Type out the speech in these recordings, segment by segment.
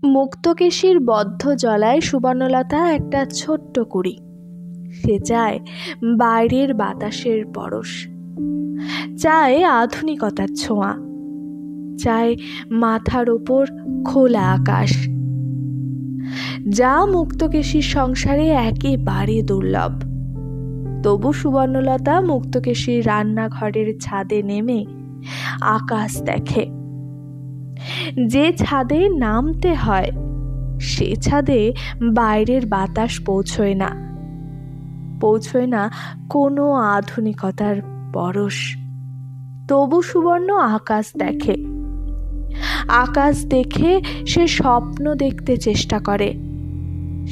মুক্তকেশীর বদ্ধ জলায় সুবর্ণলতা একটা ছোট্ট কুড়ি। সে চায় বাইরের বাতাসের পরশ, চায় আধুনিকতার ছোঁয়া, চায় মাথার ওপর খোলা আকাশ, যা মুক্তকেশীর সংসারে একেবারে দুর্লভ। তবু সুবর্ণলতা মুক্তকেশীর রান্নাঘরের ছাদে নেমে আকাশ দেখে। যে ছাদে নামতে হয় সে ছাদে বাইরের বাতাস পৌঁছয় না কোনো আধুনিকতার পরশ। তবু সুবর্ণ আকাশ দেখে। আকাশ দেখে সে স্বপ্ন দেখতে চেষ্টা করে।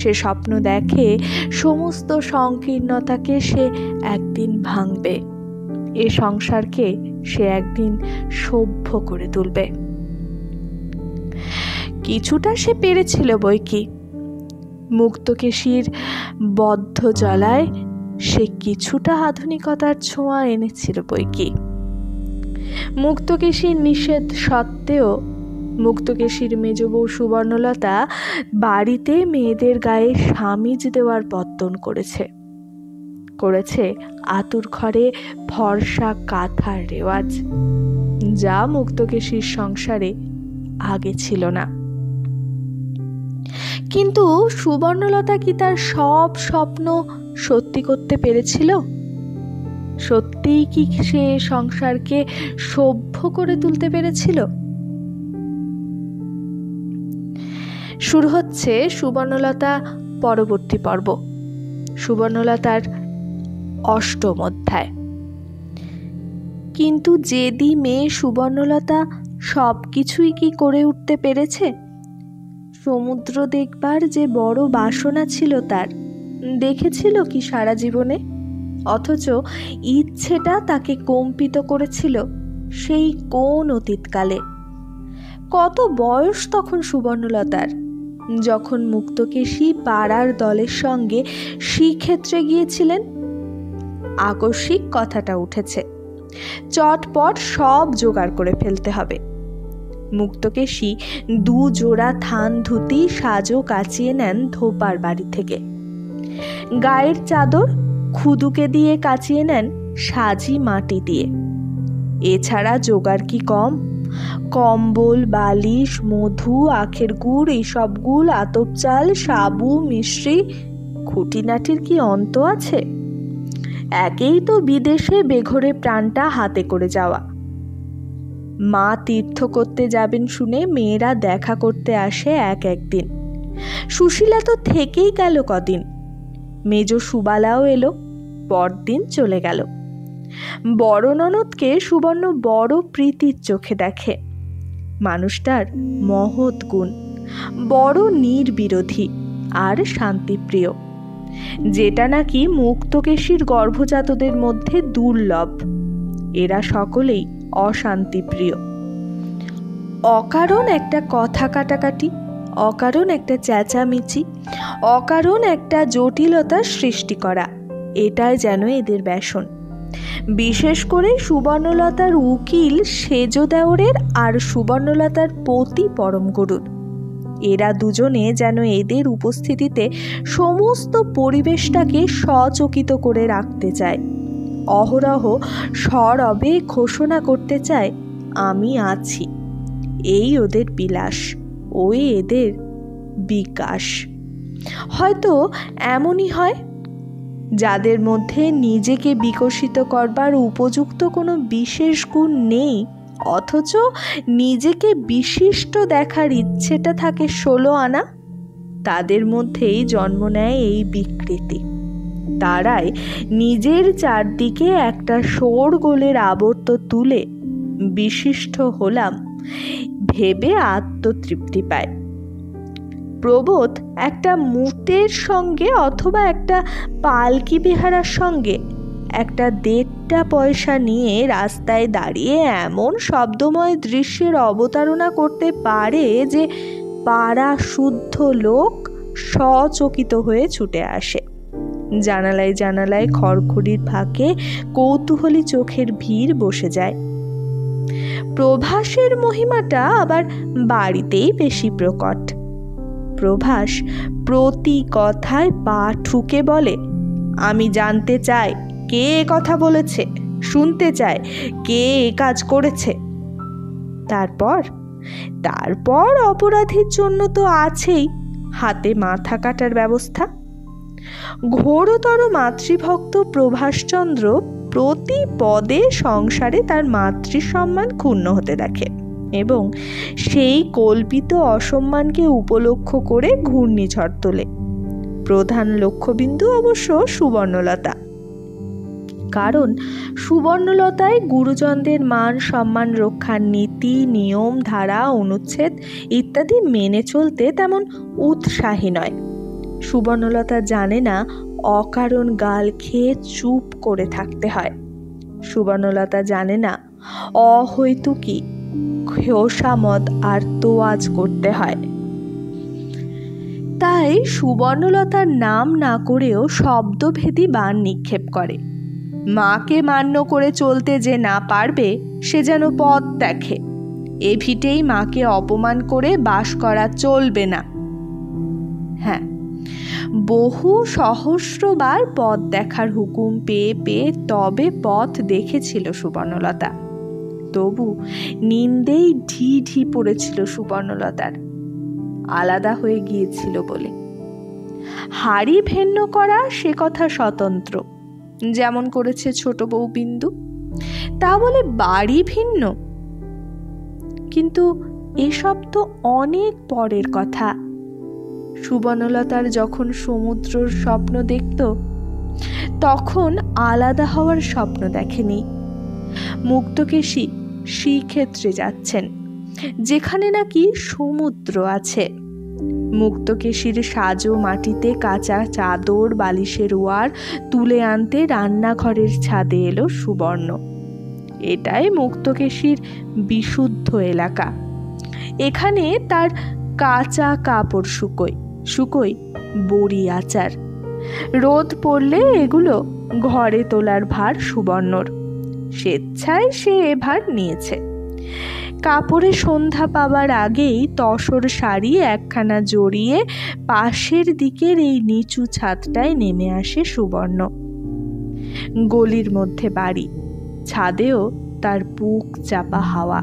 সে স্বপ্ন দেখে সমস্ত সংকীর্ণতাকে সে একদিন ভাঙবে, এ সংসারকে সে একদিন সভ্য করে তুলবে। কিছুটা সে পেরেছিল বৈকি। মুক্তকেশীর বদ্ধ জলায় সে কিছুটা আধুনিকতার ছোঁয়া এনেছিল বৈকি। মুক্তকেশীর নিষেধ সত্ত্বেও মুক্তকেশীর মেজ বউ সুবর্ণলতা বাড়িতে মেয়েদের গায়ে সামিজ দেওয়ার পত্তন করেছে আতুর ঘরে ফর্সা কাঁথার রেওয়াজ, যা মুক্তকেশীর সংসারে আগে ছিল না। কিন্তু সুবর্ণলতা কি তার সব স্বপ্ন সত্যি করতে পেরেছিল? সত্যিই কি সে সংসারকে সভ্য করে তুলতে পেরেছিল? শুরু হচ্ছে সুবর্ণলতা পরবর্তী পর্ব, সুবর্ণলতার ৮ম অধ্যায়। কিন্তু জেদি মেয়ে সুবর্ণলতা সবকিছুই কি করে উঠতে পেরেছে? সমুদ্র দেখবার যে বড় বাসনা ছিল তার, দেখেছিল কি সারা জীবনে? অথচ ইচ্ছেটা তাকে কম্পিত করেছিল সেই কোন অতীতকালে। কত বয়স তখন সুবর্ণলতার, যখন মুক্তকেশী পাড়ার দলের সঙ্গে শ্রীক্ষেত্রে গিয়েছিলেন? আকস্মিক কথাটা উঠেছে, চটপট সব জোগাড় করে ফেলতে হবে। মুক্তকেশী ২ জোড়া থান ধুতি সাজো কাচিয়ে নেন ধোপার বাড়ি থেকে। গায়ের চাদর খুদুকে দিয়ে কাচিয়ে নেন সাজি মাটি দিয়ে। এছাড়া জোগাড় কি কম? কম্বল, বালিশ, মধু, আখের গুড়, এইসব গুল, আতপ চাল, সাবু, মিশ্রি, খুঁটিনাটির কি অন্ত আছে? একেই তো বিদেশে বেঘরে প্রাণটা হাতে করে যাওয়া। মা তীর্থ করতে যাবেন শুনে মেয়েরা দেখা করতে আসে একদিন। সুশীলা তো থেকেই গেল কদিন। মেজ সুবালাও এলো, পরদিন চলে গেল। বড় ননদকে সুবর্ণ বড় প্রীতির চোখে দেখে। মানুষটার মহৎ গুণ, বড় নির্বিরোধী আর শান্তিপ্রিয়, যেটা নাকি মুক্তকেশীর গর্ভজাতদের মধ্যে দুর্লভ। এরা সকলেই অশান্তিপ্রিয়। অকারণ একটা কথা কাটাকাটি, অকারণ একটা চেঁচামেচি, অকারণ একটা জটিলতার সৃষ্টি করা, এটাই যেন এদের ব্যসন। বিশেষ করে সুবর্ণলতার উকিল সেজ দেওরের আর সুবর্ণলতার পতি পরম গুরুর। এরা দুজনে যেন এদের উপস্থিতিতে সমস্ত পরিবেশটাকে সচকিত করে রাখতে চায়। অহরহ সরবে ঘোষণা করতে চায়, আমি আছি। এই ওদের বিলাস, ওই এদের বিকাশ। হয়তো এমনই হয়, যাদের মধ্যে নিজেকে বিকশিত করবার উপযুক্ত কোনো বিশেষ গুণ নেই, অথচ নিজেকে বিশিষ্ট দেখার ইচ্ছেটা থাকে ১৬ আনা, তাদের মধ্যেই জন্ম নেয় এই বিকৃতি। তারাই নিজের চারদিকে একটা শোরগোলের আবর্ত তুলে বিশিষ্ট হলাম ভেবে আত্মতৃপ্তি পায়। প্রবোধ একটা মুটের সঙ্গে অথবা একটা পালকি বেহারার সঙ্গে একটা ১.৫ পয়সা নিয়ে রাস্তায় দাঁড়িয়ে এমন শব্দময় দৃশ্যের অবতারণা করতে পারে যে পাড়া শুদ্ধ লোক সচকিত হয়ে ছুটে আসে। জানালায় জানালায় খড়খড়ির ফাঁকে কৌতূহলী চোখের ভিড় বসে যায়। প্রভাসের মহিমাটা আবার বাড়িতেই বেশি প্রকট। প্রভাস প্রতি কথায় পা ঠুকে বলে, আমি জানতে চাই কে এ কথা বলেছে, শুনতে চাই কে এ কাজ করেছে। তারপর অপরাধীর জন্য তো আছেই হাতে মাথা কাটার ব্যবস্থা। ঘোরতর মাতৃভক্ত প্রভাসচন্দ্র প্রতি পদে সংসারে তার মাতৃসম্মান ক্ষুণ্ণ হতে দেখে এবং সেই কল্পিত অসম্মানকে উপলক্ষ করে ঘূর্ণিঝড় তোলে। প্রধান লক্ষ্যবিন্দু অবশ্য সুবর্ণলতা, কারণ সুবর্ণলতায় গুরুজনদের মান সম্মান রক্ষার নীতি, নিয়ম, ধারা, অনুচ্ছেদ ইত্যাদি মেনে চলতে তেমন উৎসাহী নয়। সুবর্ণলতা জানে না অকারণ গাল খেয়ে চুপ করে থাকতে হয়। সুবর্ণলতা জানে না অহৈতুকী খোসামদ আর তোয়াজ করতে হয়। তাই সুবর্ণলতার নাম না করেও শব্দভেদী বাণ নিক্ষেপ করে। মাকে মান্য করে চলতে যে না পারবে সে যেন পথ দেখে। এ ভিটেই মাকে অপমান করে বাস করা চলবে না। হ্যাঁ, বহু সহস্রবার পথ দেখার হুকুম পেয়ে পেয়ে তবে পথ দেখেছিল সুবর্ণলতা। তবু নিন্দেই ঢি ঢি পড়েছিল সুবর্ণলতার, আলাদা হয়ে গিয়েছিল বলে। হাড়ি ভিন্ন করা সে কথা স্বতন্ত্র, যেমন করেছে ছোট বউ বিন্দু, তা বলে বাড়ি ভিন্ন। কিন্তু এসব তো অনেক পরের কথা। সুবর্ণলতার যখন সমুদ্রর স্বপ্ন দেখত তখন আলাদা হওয়ার স্বপ্ন দেখেনি। মুক্তকেশী শ্রীক্ষেত্রে যাচ্ছেন, যেখানে নাকি সমুদ্র আছে। মুক্তকেশীর সাজো মাটিতে কাঁচা চাদর, বালিশের ওয়ার তুলে আনতে রান্নাঘরের ছাদে এলো সুবর্ণ। এটাই মুক্তকেশীর বিশুদ্ধ এলাকা। এখানে তার কাঁচা কাপড় শুকোয় বড়ি আচার। রোদ পড়লে এগুলো ঘরে তোলার ভার সুবর্ণর। স্বেচ্ছায় সে এ ভার নিয়েছে। কাপড়ে সন্ধ্যা পাবার আগেই তসর শাড়ি একখানা জড়িয়ে পাশের দিকের এই নিচু ছাদটায় নেমে আসে সুবর্ণ। গলির মধ্যে বাড়ি, ছাদেও তার বুক চাপা হাওয়া।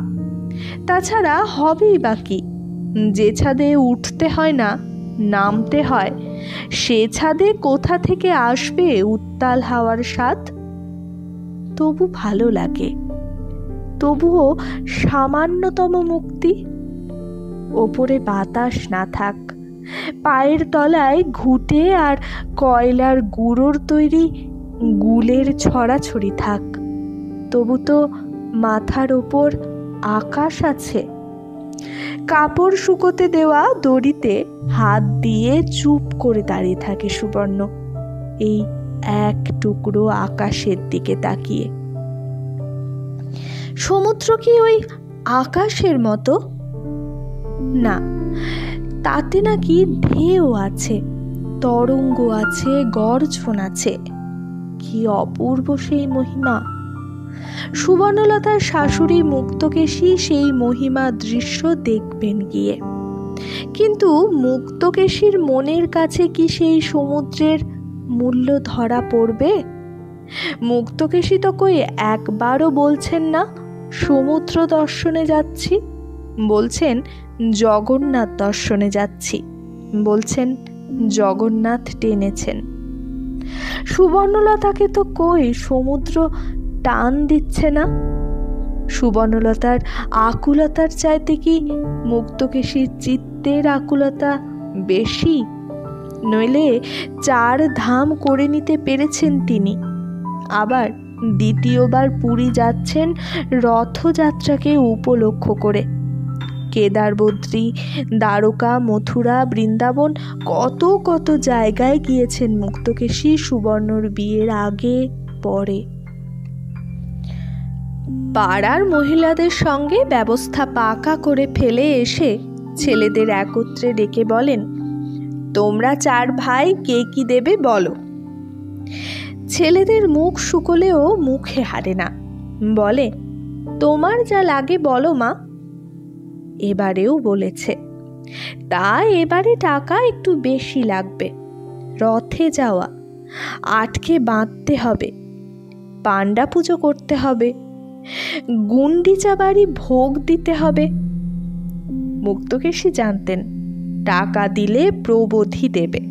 তাছাড়া হবেই বাকি, যে ছাদে উঠতে হয় না, নামতে হয়, সে ছাদে কোথা থেকে আসবে উত্তাল হাওয়ার স্বাদ? তবু ভালো লাগে, তবুও সামান্যতম মুক্তি। ওপরে বাতাস না থাক, পায়ের তলায় ঘুঁটে আর কয়লার গুঁড়োর তৈরি গুলের ছড়াছড়ি থাক, তবু তো মাথার ওপর আকাশ আছে। কাপড় শুকোতে দেওয়া দড়িতে হাত দিয়ে চুপ করে দাঁড়িয়ে থাকে সুবর্ণ, এই এক টুকরো আকাশের দিকে তাকিয়ে। সমুদ্র কি ওই আকাশের মতো? না, তাতে নাকি ঢেউ আছে, তরঙ্গ আছে, গর্জন আছে। কি অপূর্ব সেই মহিমা! সুবর্ণলতার শাশুড়ি মুক্তকেশী সেই মহিমা দৃশ্য দেখবেন গিয়ে। কিন্তু মুক্তকেশীর মনের কাছে কি সেই সমুদ্রের মূল্য ধরা পড়বে? মুক্তকেশী তো কই একবারও বলছেন না সমুদ্র দর্শনে যাচ্ছি, বলছেন জগন্নাথ দর্শনে যাচ্ছি, বলছেন জগন্নাথ টেনেছেন। সুবর্ণলতাকে তো কই সমুদ্র টান দিচ্ছে না। সুবর্ণলতার আকুলতার চাইতে কি মুক্তকেশীর চিত্তের আকুলতা বেশি? নইলে 4 ধাম করে নিতে পেরেছেন তিনি, আবার দ্বিতীয়বার পুরী যাচ্ছেন রথযাত্রাকে উপলক্ষ করে। কেদার, বদ্রী, দ্বারকা, মথুরা, বৃন্দাবন কত কত জায়গায় গিয়েছেন মুক্তকেশী সুবর্ণর বিয়ের আগে পরে। পাড়ার মহিলাদের সঙ্গে ব্যবস্থা পাকা করে ফেলে এসে ছেলেদের একত্রে ডেকে বলেন, তোমরা 4 ভাই কে কি দেবে বলো। ছেলেদের মুখ শুকলেও মুখে হারে না, বলে, তোমার যা লাগে বলো মা। এবারেও বলেছে, তা এবারে টাকা একটু বেশি লাগবে। রথে যাওয়া, আটকে বাঁধতে হবে, পাণ্ডা পুজো করতে হবে, গুন্ডিচা বাড়ি ভোগ দিতে হবে। মুক্তকেশী জানতেন টাকা দিলে প্রবোধই দেবে,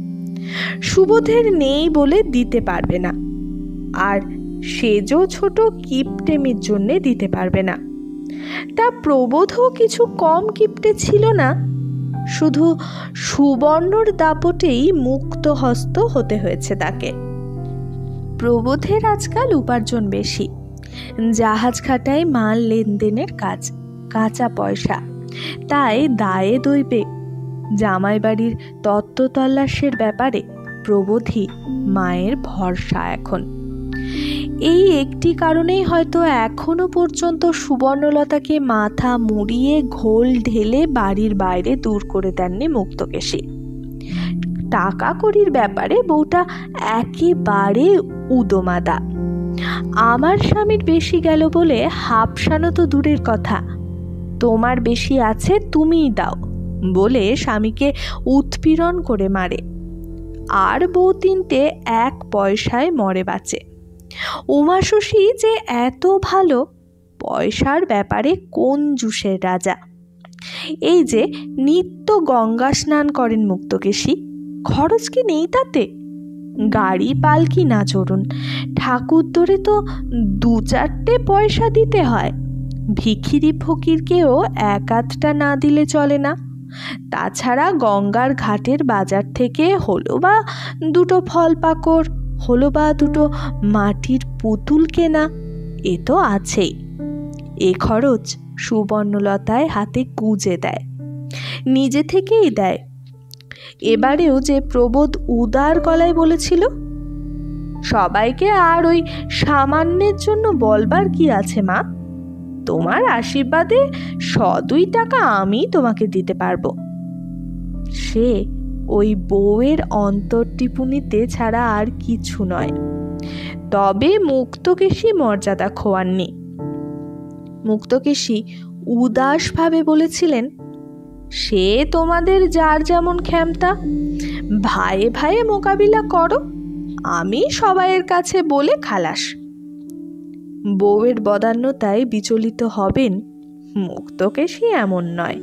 সুবোধের নেই বলে দিতে পারবে না, আর সেজো ছোট কিপটেমির জন্যে দিতে পারবে না। তা প্রবোধও কিছু কম কিপটে ছিল না, শুধু সুবর্ণর দাপটেই মুক্ত হস্ত হতে হয়েছে তাকে। প্রবোধের আজকাল উপার্জন বেশি, জাহাজ খাটায় মাল লেনদেনের কাজ, কাঁচা পয়সা, তাই দায়ে দইবে জামাই বাড়ির তত্ত্ব তল্লাশের ব্যাপারে প্রবোধই মায়ের ভরসা এখন। এই একটি কারণেই হয়তো এখনো পর্যন্ত সুবর্ণলতাকে মাথা মুড়িয়ে ঘোল ঢেলে বাড়ির বাইরে দূর করে দেননি মুক্তকেশী। টাকা কড়ির ব্যাপারে বউটা একেবারে উদোমাদা। আমার স্বামীর বেশি গেল বলে হাপসানো তো দূরের কথা, তোমার বেশি আছে তুমিই দাও বলে স্বামীকে উৎপীড়ন করে মারে। আর বউ তিনটে এক পয়সায় মরে বাঁচে। উমাশশী যে এত ভালো, পয়সার ব্যাপারে কোন জুসের রাজা। এই যে নিত্য গঙ্গা স্নান করেন মুক্তকেশী, খরচ কি নেই তাতে? গাড়ি পালকি না চড়ুন, ঠাকুর ধরে তো 2-4টে পয়সা দিতে হয়। ভিখিরি ফকিরকেও 1-8টা না দিলে চলে না। তাছাড়া গঙ্গার ঘাটের বাজার থেকে হলো বা 2টো ফল পাকড়, হলো বা 2টো মাটির পুতুল কেনা, এ তো আছেই। এ খরচ সুবর্ণলতায় হাতে গুজে দেয়, নিজে থেকেই দেয়। এবারেও যে প্রবোধ উদার গলায় বলেছিল, সবাইকে আর ওই সামান্যের জন্য বলবার কি আছে মা, তোমার আশীর্বাদে 100-2 টাকা আমি তোমাকে দিতে পারবো। সে ওই বউয়ের অন্তর্টিপুনিতে ছাড়া আর কিছু নয়। তবে মুক্তকেশী মর্যাদা খোয়াননি। মুক্তকেশী উদাসভাবে বলেছিলেন, সে তোমাদের যার যেমন ক্ষমতা, ভাইয়ে ভাইয়ে মোকাবিলা করো, আমি সবাইয়ের কাছে বলে খালাস। বউয়ের বদান্যতায় বিচলিত হবেন মুক্তকেশী এমন নয়।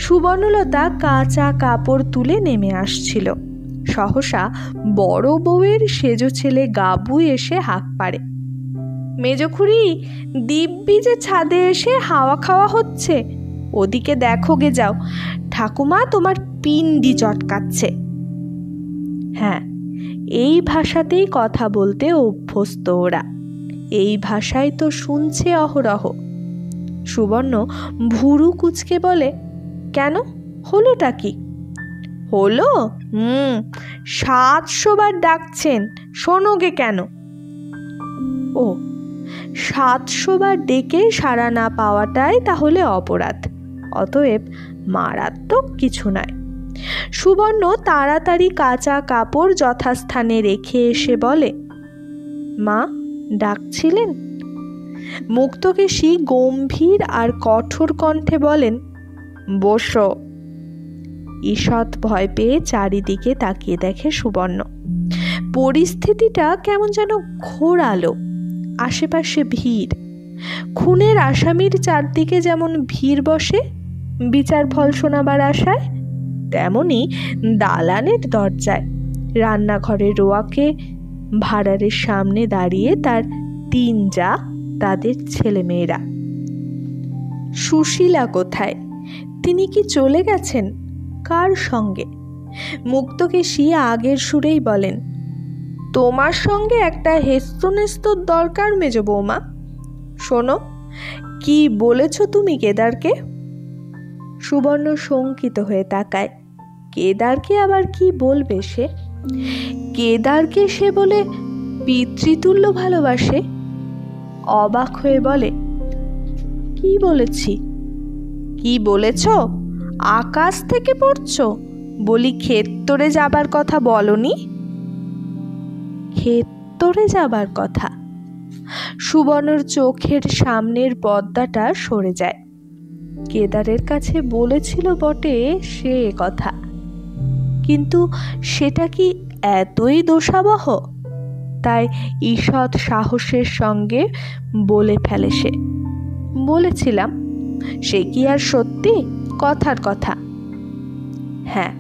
সুবর্ণলতা কাঁচা কাপড় তুলে নেমে আসছিল। সহসা বড় বউয়ের সেজো ছেলে গাবু এসে হাঁক পাড়ে, মেজখুড়ি, দিব্যি যে ছাদে এসে হাওয়া খাওয়া হচ্ছে, ওদিকে দেখো গে যাও, ঠাকুমা তোমার পিন্ডি চটকাচ্ছে। হ্যাঁ, এই ভাষাতেই কথা বলতে অভ্যস্ত ওরা, এই ভাষায় তো শুনছে অহরহ। সুবর্ণ ভুরু কুচকে বলে, কেন, হলোটা কি? হলো? 700 বার ডাকছেন, শোনোগে কেন? ও, 700 বার ডেকে সাড়া না পাওয়াটাই তাহলে অপরাধ, অতএব মারাত্মক কিছু নয়। সুবর্ণ তাড়াতাড়ি কাঁচা কাপড় যথাস্থানে রেখে এসে বলে, মা ডাকছিলেন? মুক্তকেশী গম্ভীর আর কঠোর কণ্ঠে বলেন, বসো। ঈষৎ ভয় পেয়ে চারিদিকে তাকিয়ে দেখে সুবর্ণ। পরিস্থিতিটা কেমন যেন ঘোরালো। আশেপাশে ভিড়, খুনের আসামির চারদিকে যেমন ভিড় বসে বিচার ফল শোনাবার আশায়, তেমনি দালানের দরজায়, রান্নাঘরের রোয়াকে, ভাড়ারের সামনে দাঁড়িয়ে তার 3 জা, তাদের ছেলেমেয়েরা। সুশীলা কোথায়? তিনি কি চলে গেছেন? কার সঙ্গে? মুক্তকেশী আগের সুরেই বলেন, তোমার সঙ্গে একটা হেস্তনেস্তর দরকার মেজ বৌমা। শোনো, কি বলেছ তুমি কেদারকে? সুবর্ণ শঙ্কিত হয়ে তাকায়। কেদারকে আবার কি বলবে সে? কেদারকে সে বলে পিতৃতুল্য ভালোবাসে। অবাক হয়ে বলে, কি বলেছি? কি বলেছ? আকাশ থেকে পড়ছ? বলি ক্ষেত্তরে যাবার কথা বলনি? ক্ষেত্তরে যাবার কথা? সুবর্ণর চোখের সামনের পর্দাটা সরে যায়। কেদারের কাছে বলেছিল বটে সে কথা, কিন্তু সেটা কি এতই দোষাবহ? তাই ঈষৎ সাহসের সঙ্গে বলে ফেলে সে, বলেছিলাম। সে কি আর সত্যি? কথার কথা। হ্যাঁ,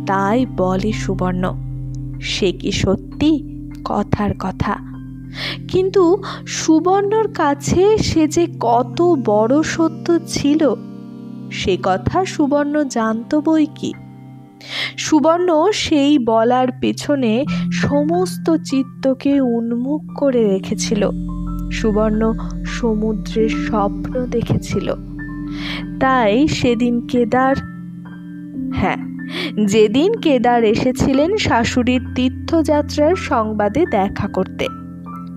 তাই বলে সুবর্ণ, সে কি সত্যি? কথার কথা। কিন্তু সুবর্ণর কাছে সে যে কত বড় সত্য ছিল সে কথা সুবর্ণ জানত বই কি। সুবর্ণ সেই বলার পেছনে সমস্ত চিত্তকে উন্মুখ করে রেখেছিল। সুবর্ণ সমুদ্রের স্বপ্ন দেখেছিল। তাই সেদিন যেদিন কেদার এসেছিলেন শাশুড়ির তীর্থযাত্রার সংবাদে দেখা করতে,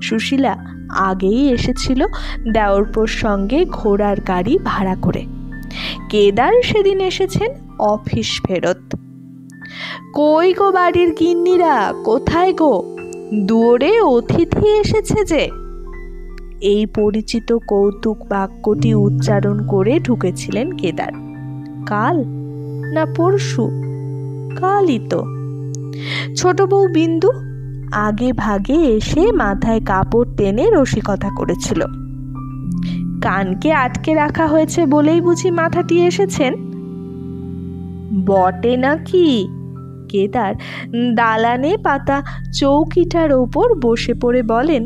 সুশীলা আগেই এসেছিল দেওরপোর সঙ্গে ঘোড়ার গাড়ি ভাড়া করে। কেদার সেদিন এসেছেন অফিস ফেরত। কই গো বাড়ির গিন্নিরা, কোথায় গো? দুয়ারে অতিথি এসেছে যে। এই পরিচিত কৌতুক বাক্যটি উচ্চারণ করে ঢুকেছিলেন কেদার। কাল না পরশু? কালই তো। ছোট বউ বিন্দু আগে ভাগে এসে মাথায় কাপড় টেনে রসিকতা করেছিল। কানকে আটকে রাখা হয়েছে বলেই বুঝি মাথাটি এসেছেন? বটে নাকি? কেদার দালানে পাতা চৌকিটার ওপর বসে পড়ে বলেন,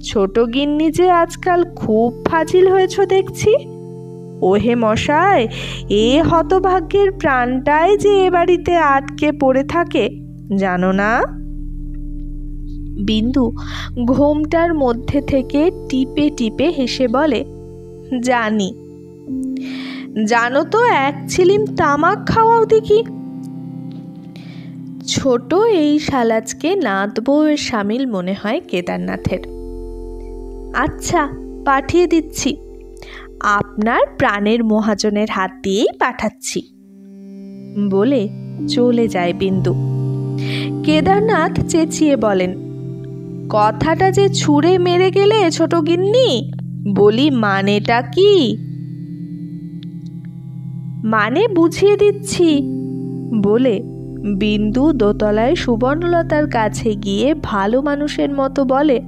ছোট গিন্নি যে আজকাল খুব ফাজিল হয়েছ দেখছি। ওহে মশাই, এ হতভাগ্যের প্রাণটাই যে এ বাড়িতে আটকে পড়ে থাকে জানো না? বিন্দু ঘোমটার মধ্যে থেকে টিপে টিপে হেসে বলে, জানি। জানো তো এক ছিলিম তামাক খাওয়াও দেখি। ছোট এই সালাজকে নাত বউয়ের সামিল মনে হয় কেদারনাথের। আচ্ছা, পাঠিয়ে দিচ্ছি। আপনার প্রাণের মহাজনের হাত দিয়েই পাঠাচ্ছি বলে চলে যায় বিন্দু। কেদারনাথ চেঁচিয়ে বলেন, কথাটা যে ছুঁড়ে মেরে গেলে ছোট গিন্নি, বলি মানেটা কি? মানে বুঝিয়ে দিচ্ছি বলে বিন্দু দোতলায় সুবর্ণলতার কাছে গিয়ে ভালো মানুষের মতো বলে,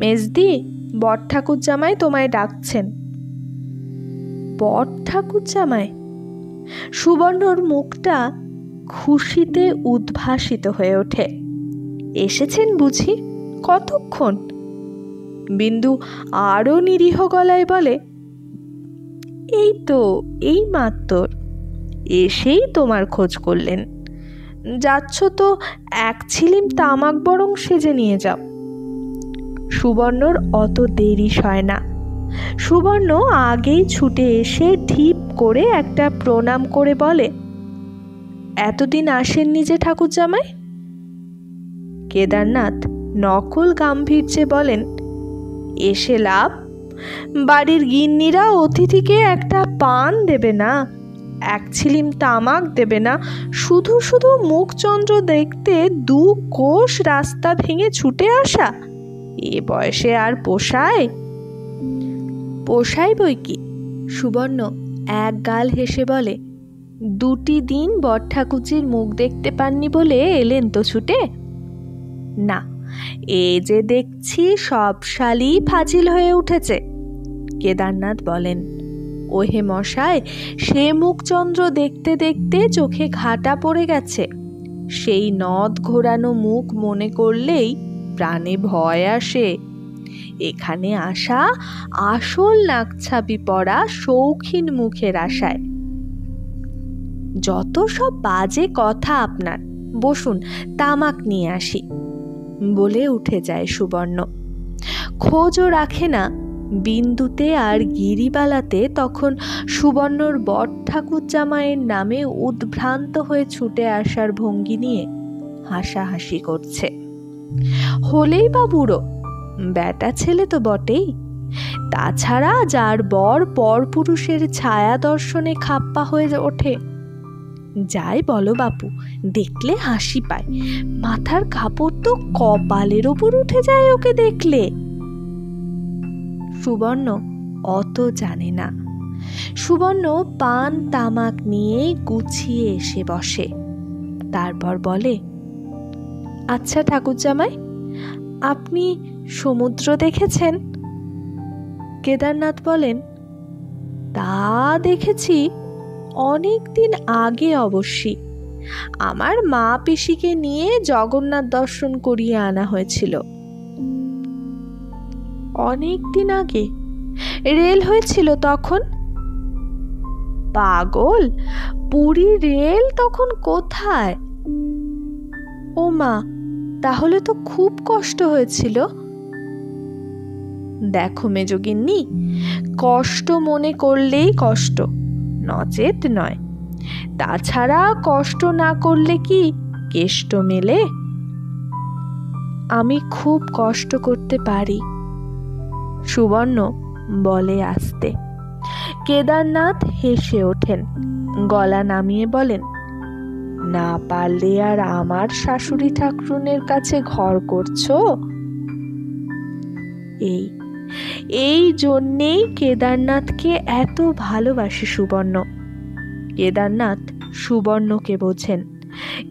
মেজদি, বট ঠাকুর জামাই তোমায় ডাকছেন। বট ঠাকুর জামাই? সুবর্ণর মুখটা খুশিতে উদ্ভাসিত হয়ে ওঠে। এসেছেন বুঝি? কতক্ষণ? বিন্দু আরো নিরীহ গলায় বলে, এই তো এই মাত্র এসেই তোমার খোঁজ করলেন। যাচ্ছ তো এক ছিলিম তামাক বরং সেজে নিয়ে যাও। সুবর্ণর অত দেরি সয় না। সুবর্ণ আগেই ছুটে এসে ঢিপ করে একটা প্রণাম করে বলে, এতদিন আসেননি যে ঠাকুর জামাই? কেদারনাথ নকল গাম্ভীর্যে বলেন, এসে লাভ? বাড়ির গিন্নিরা অতিথিকে একটা পান দেবে না, এক ছিলিম তামাক দেবে না, শুধু শুধু মুখচন্দ্র দেখতে 2 কোষ রাস্তা ভেঙে ছুটে আসা এ বয়সে আর পোষায়? পোষায় বই কি। সুবর্ণ এক গাল হেসে বলে, 2টি দিন বট ঠাকুরজির মুখ দেখতে পাননি বলে এলেন তো ছুটে? না, এ যে দেখছি সব শালি ফাজিল হয়ে উঠেছে। কেদারনাথ বলেন, ওহে মশাই, সে মুখচন্দ্র দেখতে দেখতে চোখে ঘাটা পড়ে গেছে। সেই নদ ঘোরানো মুখ মনে করলেই প্রাণে ভয় আসে। এখানে আসা আসল নাকছাবি পড়া শৌখিন মুখের আশায়। যত সব বাজে কথা আপনার, বসুন তামাক নিয়ে আসি বলে উঠে যায় সুবর্ণ। খোঁজও রাখে না বিন্দুতে আর গিরিবালাতে তখন সুবর্ণর বট ঠাকুর জামাইয়ের নামে উদ্ভ্রান্ত হয়ে ছুটে আসার ভঙ্গি নিয়ে হাসাহাসি করছে। হলেই বা বুড়ো, বেটা ছেলে তো বটেই। তাছাড়া যার বর পরপুরুষের ছায়া দর্শনে খাপ্পা হয়ে ওঠে। যাই বলো বাপু, দেখলে হাসি পায়। মাথার কাপড় তো কপালের ওপর উঠে যায় ওকে দেখলে। সুবর্ণ অত জানে না। সুবর্ণ পান তামাক নিয়ে গুছিয়ে এসে বসে। তারপর বলে, আচ্ছা ঠাকুরজামাই, আপনি সমুদ্র দেখেছেন? কেদারনাথ বলেন, তা দেখেছি, অনেক দিন আগে অবশ্যই। আমার মা পিসিকে নিয়ে জগন্নাথ দর্শন করিয়ে আনা হয়েছিল। অনেক দিন আগে? রেল হয়েছিল তখন? পাগল, পুরী রেল তখন কোথায়? ও মা, তাহলে তো খুব কষ্ট হয়েছিল। দেখো মেজগিন্নি, কষ্ট মনে করলেই কষ্ট, নচেত নয়। তাছাড়া কষ্ট না করলে কি কেষ্ট মেলে? আমি খুব কষ্ট করতে পারি, সুবর্ণ বলে আস্তে। কেদারনাথ হেসে ওঠেন, গলা নামিয়ে বলেন, না পারলে আর আমার শাশুড়ি ঠাকুরনের কাছে ঘর করছো? এই জন্যেই কেদারনাথকে এত ভালোবাসে সুবর্ণ। কেদারনাথ সুবর্ণকে বোঝেন,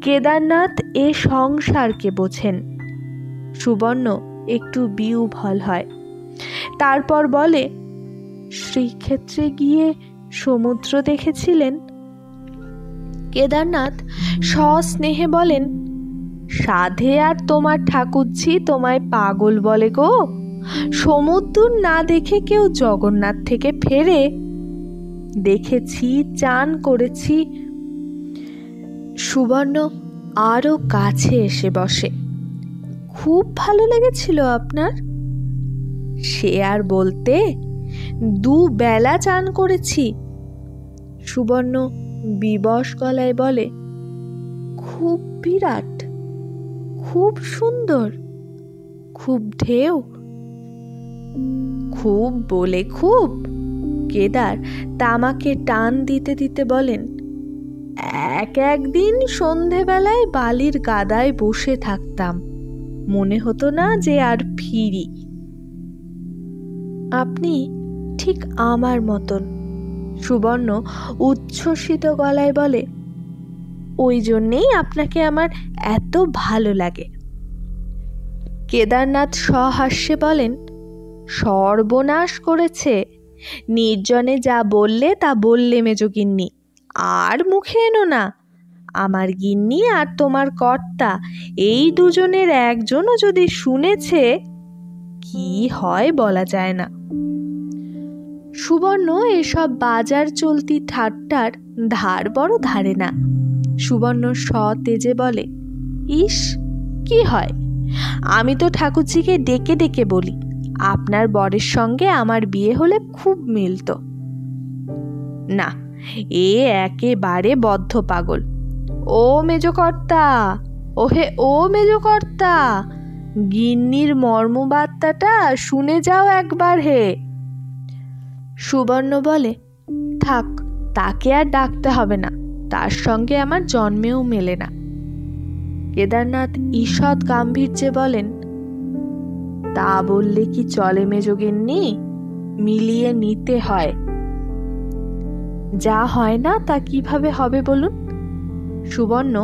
কেদারনাথ এ সংসারকে বোঝেন। সুবর্ণ একটু বিহ্বল হয়, তারপর বলে, শ্রীক্ষেত্রে গিয়ে সমুদ্র দেখেছিলেন? কেদারনাথ সস্নেহে বলেন, সাধে আর তোমার ঠাকুরঝি তোমায় পাগল বলে গো? সমুদ্র না দেখে কেউ জগন্নাথ থেকে ফেরে? দেখেছি, চান করেছি। সুবর্ণ আরো কাছে এসে বসে। খুব ভালো লেগেছিল আপনার? সে আর বলতে, দুবেলা চান করেছি। সুবর্ণ বিবশ গলায় বলে, খুব বিরাট, খুব সুন্দর, খুব ঢেউ? খুব বলে খুব। কেদার তামাকে টান দিতে দিতে বলেন, একদিন সন্ধেবেলায় বালির গাদায় বসে থাকতাম, মনে হতো না যে আর ফিরি। আপনি ঠিক আমার মতন, সুবর্ণ উচ্ছ্বসিত গলায় বলে, ওই জন্যেই আপনাকে আমার এত ভালো লাগে। কেদারনাথ সহাস্যে বলেন, সর্বনাশ করেছে। নির্জনে যা বললে তা বললে মেজগিন্নি, আর মুখে এনো না। আমার গিন্নি আর তোমার কর্তা, এই দুজনের একজনও যদি শুনেছে, কি হয় বলা যায় না। সুবর্ণ এসব বাজার চলতি ঠাট্টার ধার বড় ধারে না। সুবর্ণ সতেজে বলে, ইস, কি হয়? আমি তো ঠাকুরজিকে ডেকে ডেকে বলি, আপনার বরের সঙ্গে আমার বিয়ে হলে খুব মিলত। না, এ একেবারে বদ্ধ পাগল। ও মেজকর্তা, ওহে ও মেজকর্তা, গিন্নির মর্মবার্তাটা শুনে যাও একবার হে। সুবর্ণ বলে, থাক, তাকে আর ডাকতে হবে না, তার সঙ্গে আমার জন্মেও মেলে না। কেদারনাথ ঈষৎ গাম্ভীর্যে বলেন, তা বললে কি চলে মেজগিন্নি? মিলিয়ে নিতে হয়। যা হয় না তা কিভাবে হবে বলুন? সুবর্ণ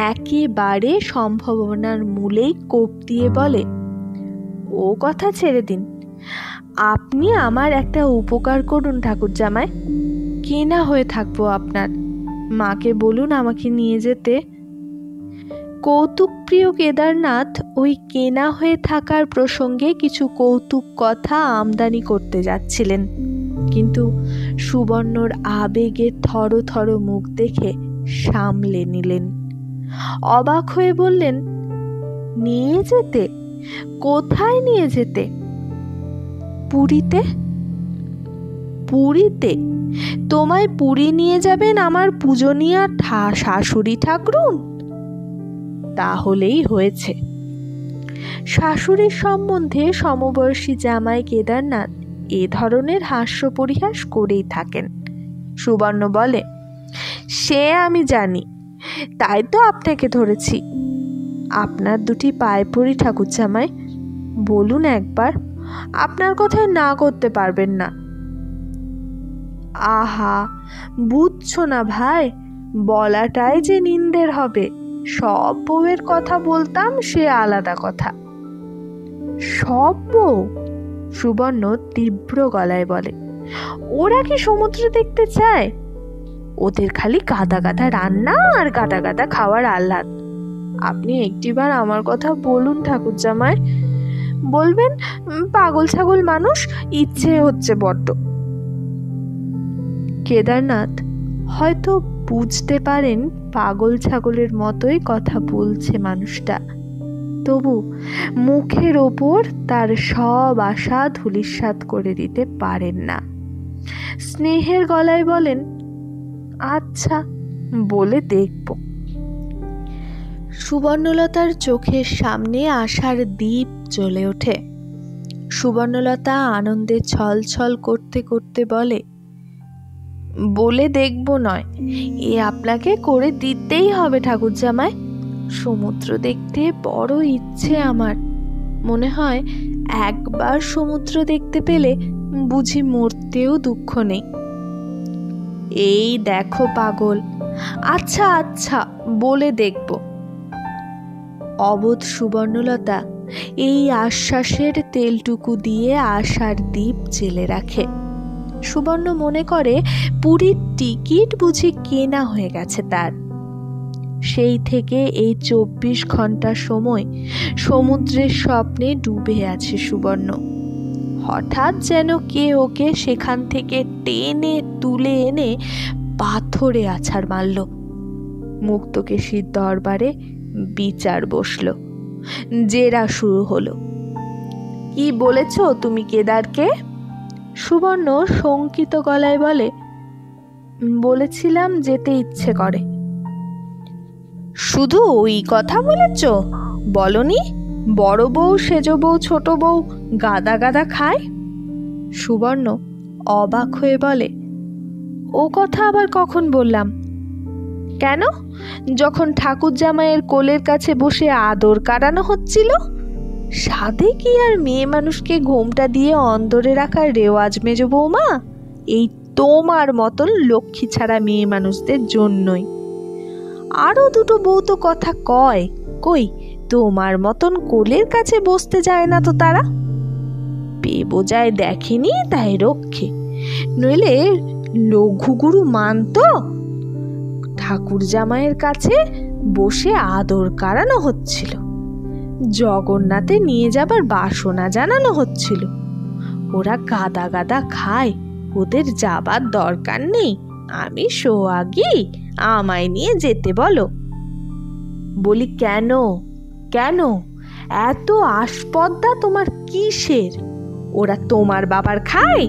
একেবারে সম্ভাবনার মূলেই কোপ দিয়ে বলে, ও কথা ছেড়ে দিন। আপনি আমার একটা উপকার করুন ঠাকুরজামাই। কেনা হয়ে থাকবো আপনার, মাকে বলুন আমাকে নিয়ে যেতে। কৌতুকপ্রিয় কেদারনাথ ওই কেনা হয়ে থাকার প্রসঙ্গে কিছু কৌতুক কথা আমদানি করতে যাচ্ছিলেন, কিন্তু সুবর্ণর আবেগে থরথর মুখ দেখে সামলে নিলেন। অবাক হয়ে বললেন, নিয়ে যেতে? কোথায় নিয়ে যেতে? পুরীতে। পুরীতে? তোমায় পুরী নিয়ে যাবেন আমার পূজনীয়া শাশুড়ি ঠাকুরুন? তাহলেই হয়েছে। শাশুড়ির সম্বন্ধে সমবয়সী জামাই কেদারনাথ এ ধরনের হাস্য পরিহাস করেই থাকেন। সুবর্ণ বলে, সে আমি জানি, তাই তো আপনাকে ধরেছি। আপনার দুটি পায়ে পড়ি ঠাকুরজামাই, বলুন একবার, আপনার কথায় না করতে পারবেন না। আহা, বুঝছো না ভাই, বলাটাই যে নিন্দের হবে। সব বউয়ের কথা বলতাম, সে আলাদা কথা। সব বউ? সুবর্ণ তীব্র গলায় বলে। ওরা কি সমুদ্র দেখতে চায়? ওদের খালি গাদা গাদা রান্না আর গাদা গাদা খাওয়ার আহ্লাদ। আপনি একটিবার আমার কথা বলুন ঠাকুর জামাই, বলবেন পাগল ছাগল মানুষ, ইচ্ছে হচ্ছে বড্ড। কেদারনাথ হয়তো বুঝতে পারেন পাগল ছাগলের মতোই কথা বলছে মানুষটা, তবু মুখের ওপর তার সব আশা ধূলিসাৎ করে দিতে পারেন না। স্নেহের গলায় বলেন, আচ্ছা, বলে দেখব। সুবর্ণলতার চোখের সামনে আশার দীপ জ্বলে ওঠে। সুবর্ণলতা আনন্দে ছলছল করতে করতে বলে, বলে দেখব নয়, এ আপনাকে করে দিতেই হবে ঠাকুর জামাই। সমুদ্র দেখতে বড় ইচ্ছে আমার। মনে হয় একবার সমুদ্র দেখতে পেলে বুঝি মরতেও দুঃখ নেই। এই দেখো পাগল, আচ্ছা আচ্ছা, বলে দেখব। অবোধ সুবর্ণলতা এই আশ্বাসের তেলটুকু দিয়ে আশার দীপ জেলে রাখে। সুবর্ণ মনে করে পুরীর টিকিট বুঝি কেনা হয়ে গেছে তার। সেই থেকে এই 24 ঘন্টা সময় সমুদ্রের স্বপ্নে ডুবে আছে সুবর্ণ। হঠাৎ যেন কে ওকে সেখান থেকে টেনে তুলে এনে পাথরে আছাড় মারল। মুক্তকেশীর দরবারে বিচার বসল, জেরা শুরু হলো। কি বলেছ তুমি কেদারকে? সুবর্ণ শঙ্কিত গলায় বলে, বলেছিলাম যেতে ইচ্ছে করে। শুধু ওই কথা বলেছ, বলনি বড় বউ, সেজ বউ, ছোট বউ গাদা গাদা খায়? সুবর্ণ অবাক হয়ে বলে, ও কথা আবার কখন বললাম? কেন, যখন ঠাকুর জামাইয়ের কোলের কাছে বসে আদর কাটানো হচ্ছিল? সাধে কি আর মেয়ে মানুষকে ঘোমটা দিয়ে অন্দরে রাখার রেওয়াজ মেজ বৌমা? এই তোমার মতন লক্ষ্মী ছাড়া মেয়ে মানুষদের জন্যই। আরো দুটো বউ তো কথা কয়, কই তোমার মতন কোলের কাছে বসতে যায় না তো তারা। বেবোজায় দেখেনি তাই রক্ষে, নইলে লঘুগুরু মানত। ঠাকুর জামাইয়ের কাছে বসে আদর কারানো হচ্ছিল, জগন্নাথে নিয়ে যাবার বাসনা জানানো হচ্ছিল। ওরা গাদা গাদা খায়, ওদের যাবার দরকার নেই। আমি সোহাগী, আমায় নিয়ে যেতে বলো। বলি কেন, কেন এত আস্পর্ধা তোমার কিসের? ওরা তোমার বাবার খায়?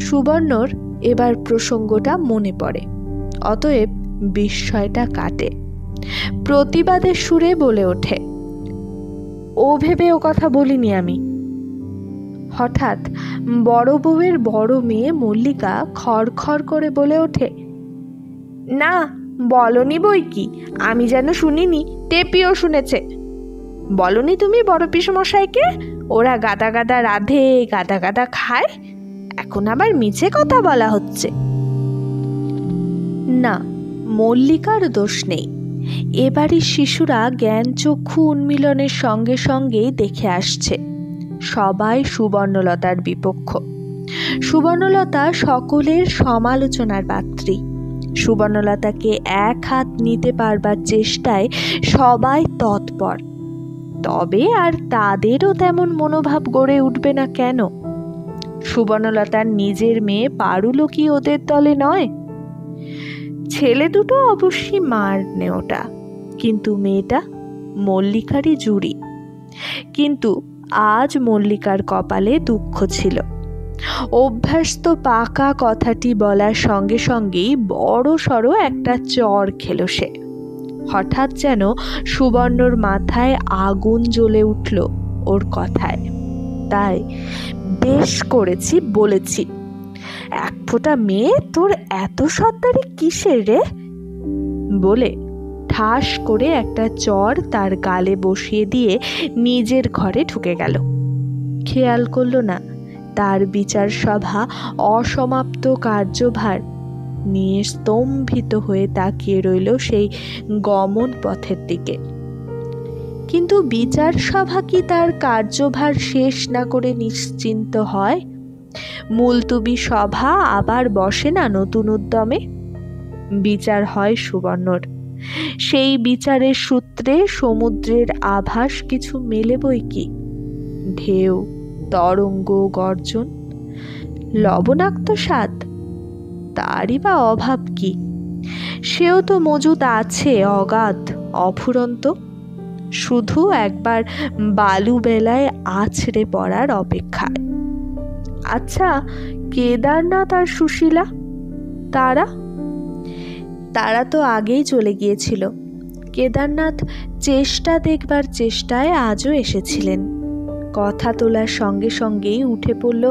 সুবর্ণর এবার প্রসঙ্গটা মনে পড়ে, অতএব বিস্ময়টা কাটে। প্রতিবাদের সুরে বলে ওঠে, ও ভেবে ও কথা বলিনি আমি। হঠাৎ বড় বউয়ের বড় মেয়ে মল্লিকা খড়খড় করে বলে ওঠে, না বলনি বই কি, আমি যেন শুনিনি, টেপিও শুনেছে। বলনি তুমি বড় পিসমশাইকে ওরা গাদা গাদা রাধে, গাদা গাদা খায়? এখন আবার মিছে কথা বলা হচ্ছে। না, মল্লিকার দোষ নেই। এবারই শিশুরা জ্ঞান চক্ষু উন্মিলনের সঙ্গে সঙ্গেই দেখে আসছে সবাই সুবর্ণলতার বিপক্ষ। সুবর্ণলতা সকলের সমালোচনার পাত্রী। সুবর্ণলতাকে এক হাত নিতে পারবার চেষ্টায় সবাই তৎপর। তবে আর তাদেরও তেমন মনোভাব গড়ে উঠবে না কেন? সুবর্ণলতার নিজের মেয়ে পারুলও কি ওদের দলে নয়? ছেলে দুটো অবশ্যই মার নেওটা, কিন্তু মেয়েটা মল্লিকারই জুড়ি। কিন্তু আজ মল্লিকার কপালে দুঃখ ছিল। অভ্যস্ত পাকা কথাটি বলার সঙ্গে সঙ্গেই বড় সড়ো একটা চর খেল সে। হঠাৎ যেন সুবর্ণর মাথায় আগুন জ্বলে উঠল ওর কথায়। তাই বেশ করেছি বলেছি, এক ফোঁটা মেয়ে তোর এত সর্দারি কিসের রে? বলে ঠাস করে একটা চর তার গালে বসিয়ে দিয়ে নিজের ঘরে ঢুকে গেল। খেয়াল করল না তার বিচার সভা অসমাপ্ত কার্যভার নিয়ে স্তম্ভিত হয়ে তাকিয়ে রইল সেই গমন পথের দিকে। কিন্তু বিচার সভা কি তার কার্যভার শেষ না করে নিশ্চিন্ত হয়? মুলতুবি সভা আবার বসে না নতুন উদ্যমে? বিচার হয় সুবর্ণর। সেই বিচারের সূত্রে সমুদ্রের আভাস কিছু মেলে বই কি। ঢেউ, তরঙ্গ, গর্জন, লবণাক্ত স্বাদ, তারই বা অভাব কি? সেও তো মজুদ আছে অগাধ, অফুরন্ত, শুধু একবার বালু বেলায় আছড়ে পড়ার অপেক্ষায়। আচ্ছা, কেদারনাথ আর সুশীলা, তারা তো আগেই চলে গিয়েছিল। কেদারনাথ চেষ্টা দেখবার চেষ্টায় আজও এসেছিলেন। কথা তোলার সঙ্গে সঙ্গেই উঠে পড়ল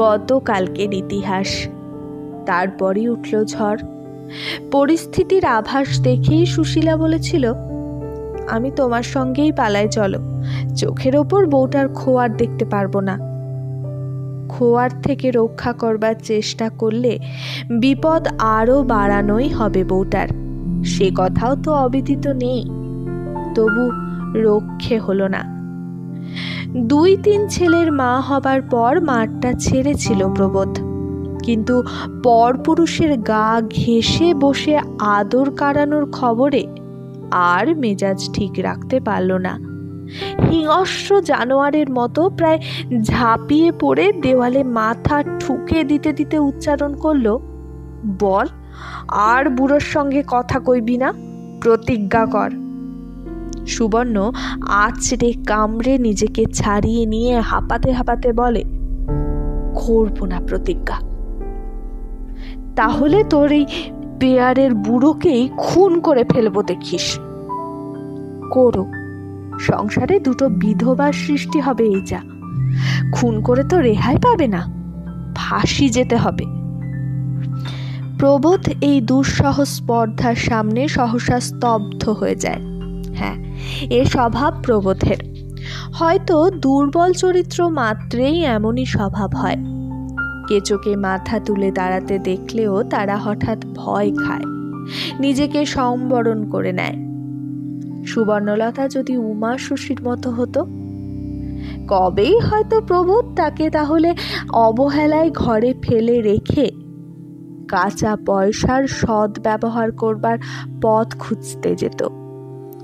গতকালকের ইতিহাস। তারপরই উঠল ঝড়। পরিস্থিতির আভাস দেখেই সুশীলা বলেছিল, আমি তোমার সঙ্গেই পালাই, চলো। চোখের ওপর বউটার খোয়ার দেখতে পারবো না। খোয়ার থেকে রক্ষা করবার চেষ্টা করলে বিপদ আরো বাড়ানোই হবে বউটার, সে কথাও তো অবিদিত নেই। তবু রক্ষে হলো না। 2-3 ছেলের মা হবার পর মাঠটা ছেড়েছিল প্রবোধ, কিন্তু পরপুরুষের গা ঘেঁষে বসে আদর কাড়ানোর খবরে আর মেজাজ ঠিক রাখতে পারল না। হিংস্র জানোয়ারের মতো প্রায় ঝাঁপিয়ে পড়ে দেওয়ালে মাথা ঠুকে দিতে দিতে উচ্চারণ করল, বল, আর বুড়োর সঙ্গে কথা কইবি না, প্রতিজ্ঞা কর। সুবর্ণ আছড়ে কামড়ে নিজেকে ছাড়িয়ে নিয়ে হাঁপাতে হাঁপাতে বলে, করব না প্রতিজ্ঞা। তাহলে তোর এই পেয়ারের বুড়োকেই খুন করে ফেলবো দেখিস। করো, সংসারে 2 বিধবার সৃষ্টি হবে, এই যা। খুন করে তো রেহাই পাবে না, ফাঁসি যেতে হবে। প্রবোধ এই দুঃসহ স্পর্ধার সামনে সহসা স্তব্ধ হয়ে যায়। হ্যাঁ, এ স্বভাব প্রবোধের। হয়তো দুর্বল চরিত্র মাত্রেই এমনই স্বভাব হয়। কেচোকে মাথা তুলে দাঁড়াতে দেখলেও তারা হঠাৎ ভয় খায়, নিজেকে সম্বরণ করে নেয়। সুবর্ণলতা যদি উমা শশীর মতো হতো, কবেই হয়তো প্রবোধ তাকে তাহলে অবহেলায় ঘরে ফেলে রেখে কাঁচা পয়সার সৎ ব্যবহার করবার পথ খুঁজতে যেত।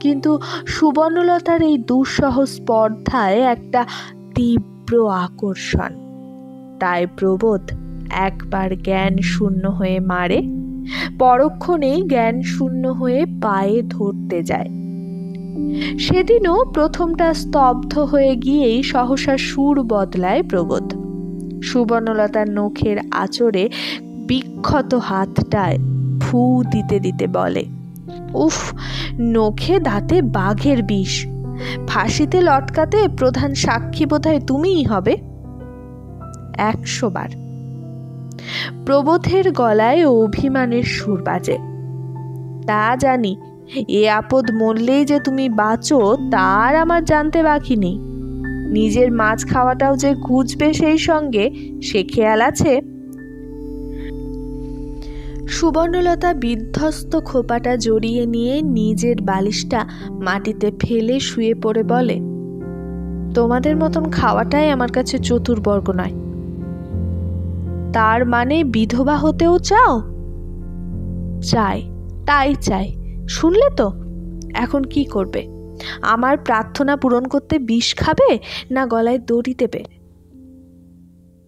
কিন্তু সুবর্ণলতার এই দুঃসহ স্পর্ধায় একটা তীব্র আকর্ষণ। তাই প্রবোধ একবার জ্ঞান শূন্য হয়ে মারে, পরক্ষণেই জ্ঞান শূন্য হয়ে পায়ে ধরতে যায়। সেদিনও প্রথমটা স্তব্ধ হয়ে গিয়েই সহসা সুর বদলায় প্রবোধ। সুবর্ণলতার নখের আঁচড়ে বিক্ষত হাতটায় ফু দিতে দিতে বলে, উফ, নখে দাঁতে বাঘের বিষ, ফাঁসিতে লটকাতে প্রধান সাক্ষী বোধহয় তুমিই হবে। 100 বার। প্রবোধের গলায় অভিমানের সুর বাজে। তা জানি, এ আপদ মরলেই যে তুমি বাঁচো তার আমার জানতে বাকি নেই। নিজের মাছ খাওয়াটাও যে খুঁজবে সেই সঙ্গে, সে খেয়াল আছে। সুবর্ণলতা বিধ্বস্ত খোপাটা জড়িয়ে নিয়ে নিজের বালিশটা মাটিতে ফেলে শুয়ে পড়ে বলে, তোমাদের মতন খাওয়াটাই আমার কাছে চতুর্বর্গ নয়। তার মানে বিধবা হতেও চাও? চাই, তাই চাই। শুনলে তো, এখন কি করবে? আমার প্রার্থনা পূরণ করতে বিষ খাবে না গলায় দড়ি দেবে?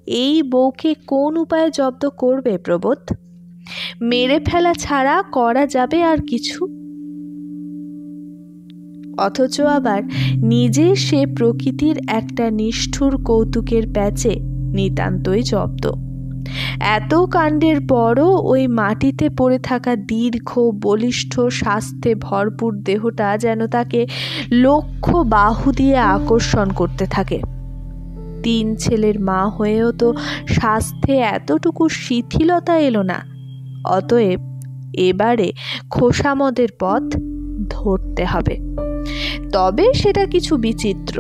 এই বউকে কোন উপায়ে জব্দ করবে প্রবোধ? মেরে ফেলা ছাড়া করা যাবে আর কিছু? অথচ আবার নিজে সে প্রকৃতির একটা নিষ্ঠুর কৌতুকের প্যাচে নিতান্তই জব্দ। এত কাণ্ডের পরও ওই মাটিতে পড়ে থাকা দীর্ঘ বলিষ্ঠ স্বাস্থ্যে ভরপুর দেহটা যেন তাকে লক্ষ বাহু দিয়ে আকর্ষণ করতে থাকে। 3 ছেলের মা হয়েও তো স্বাস্থ্যে এতটুকু শিথিলতা এলো না। অতএব এবারে খোসামদের পথ ধরতে হবে, তবে সেটা কিছু বিচিত্র।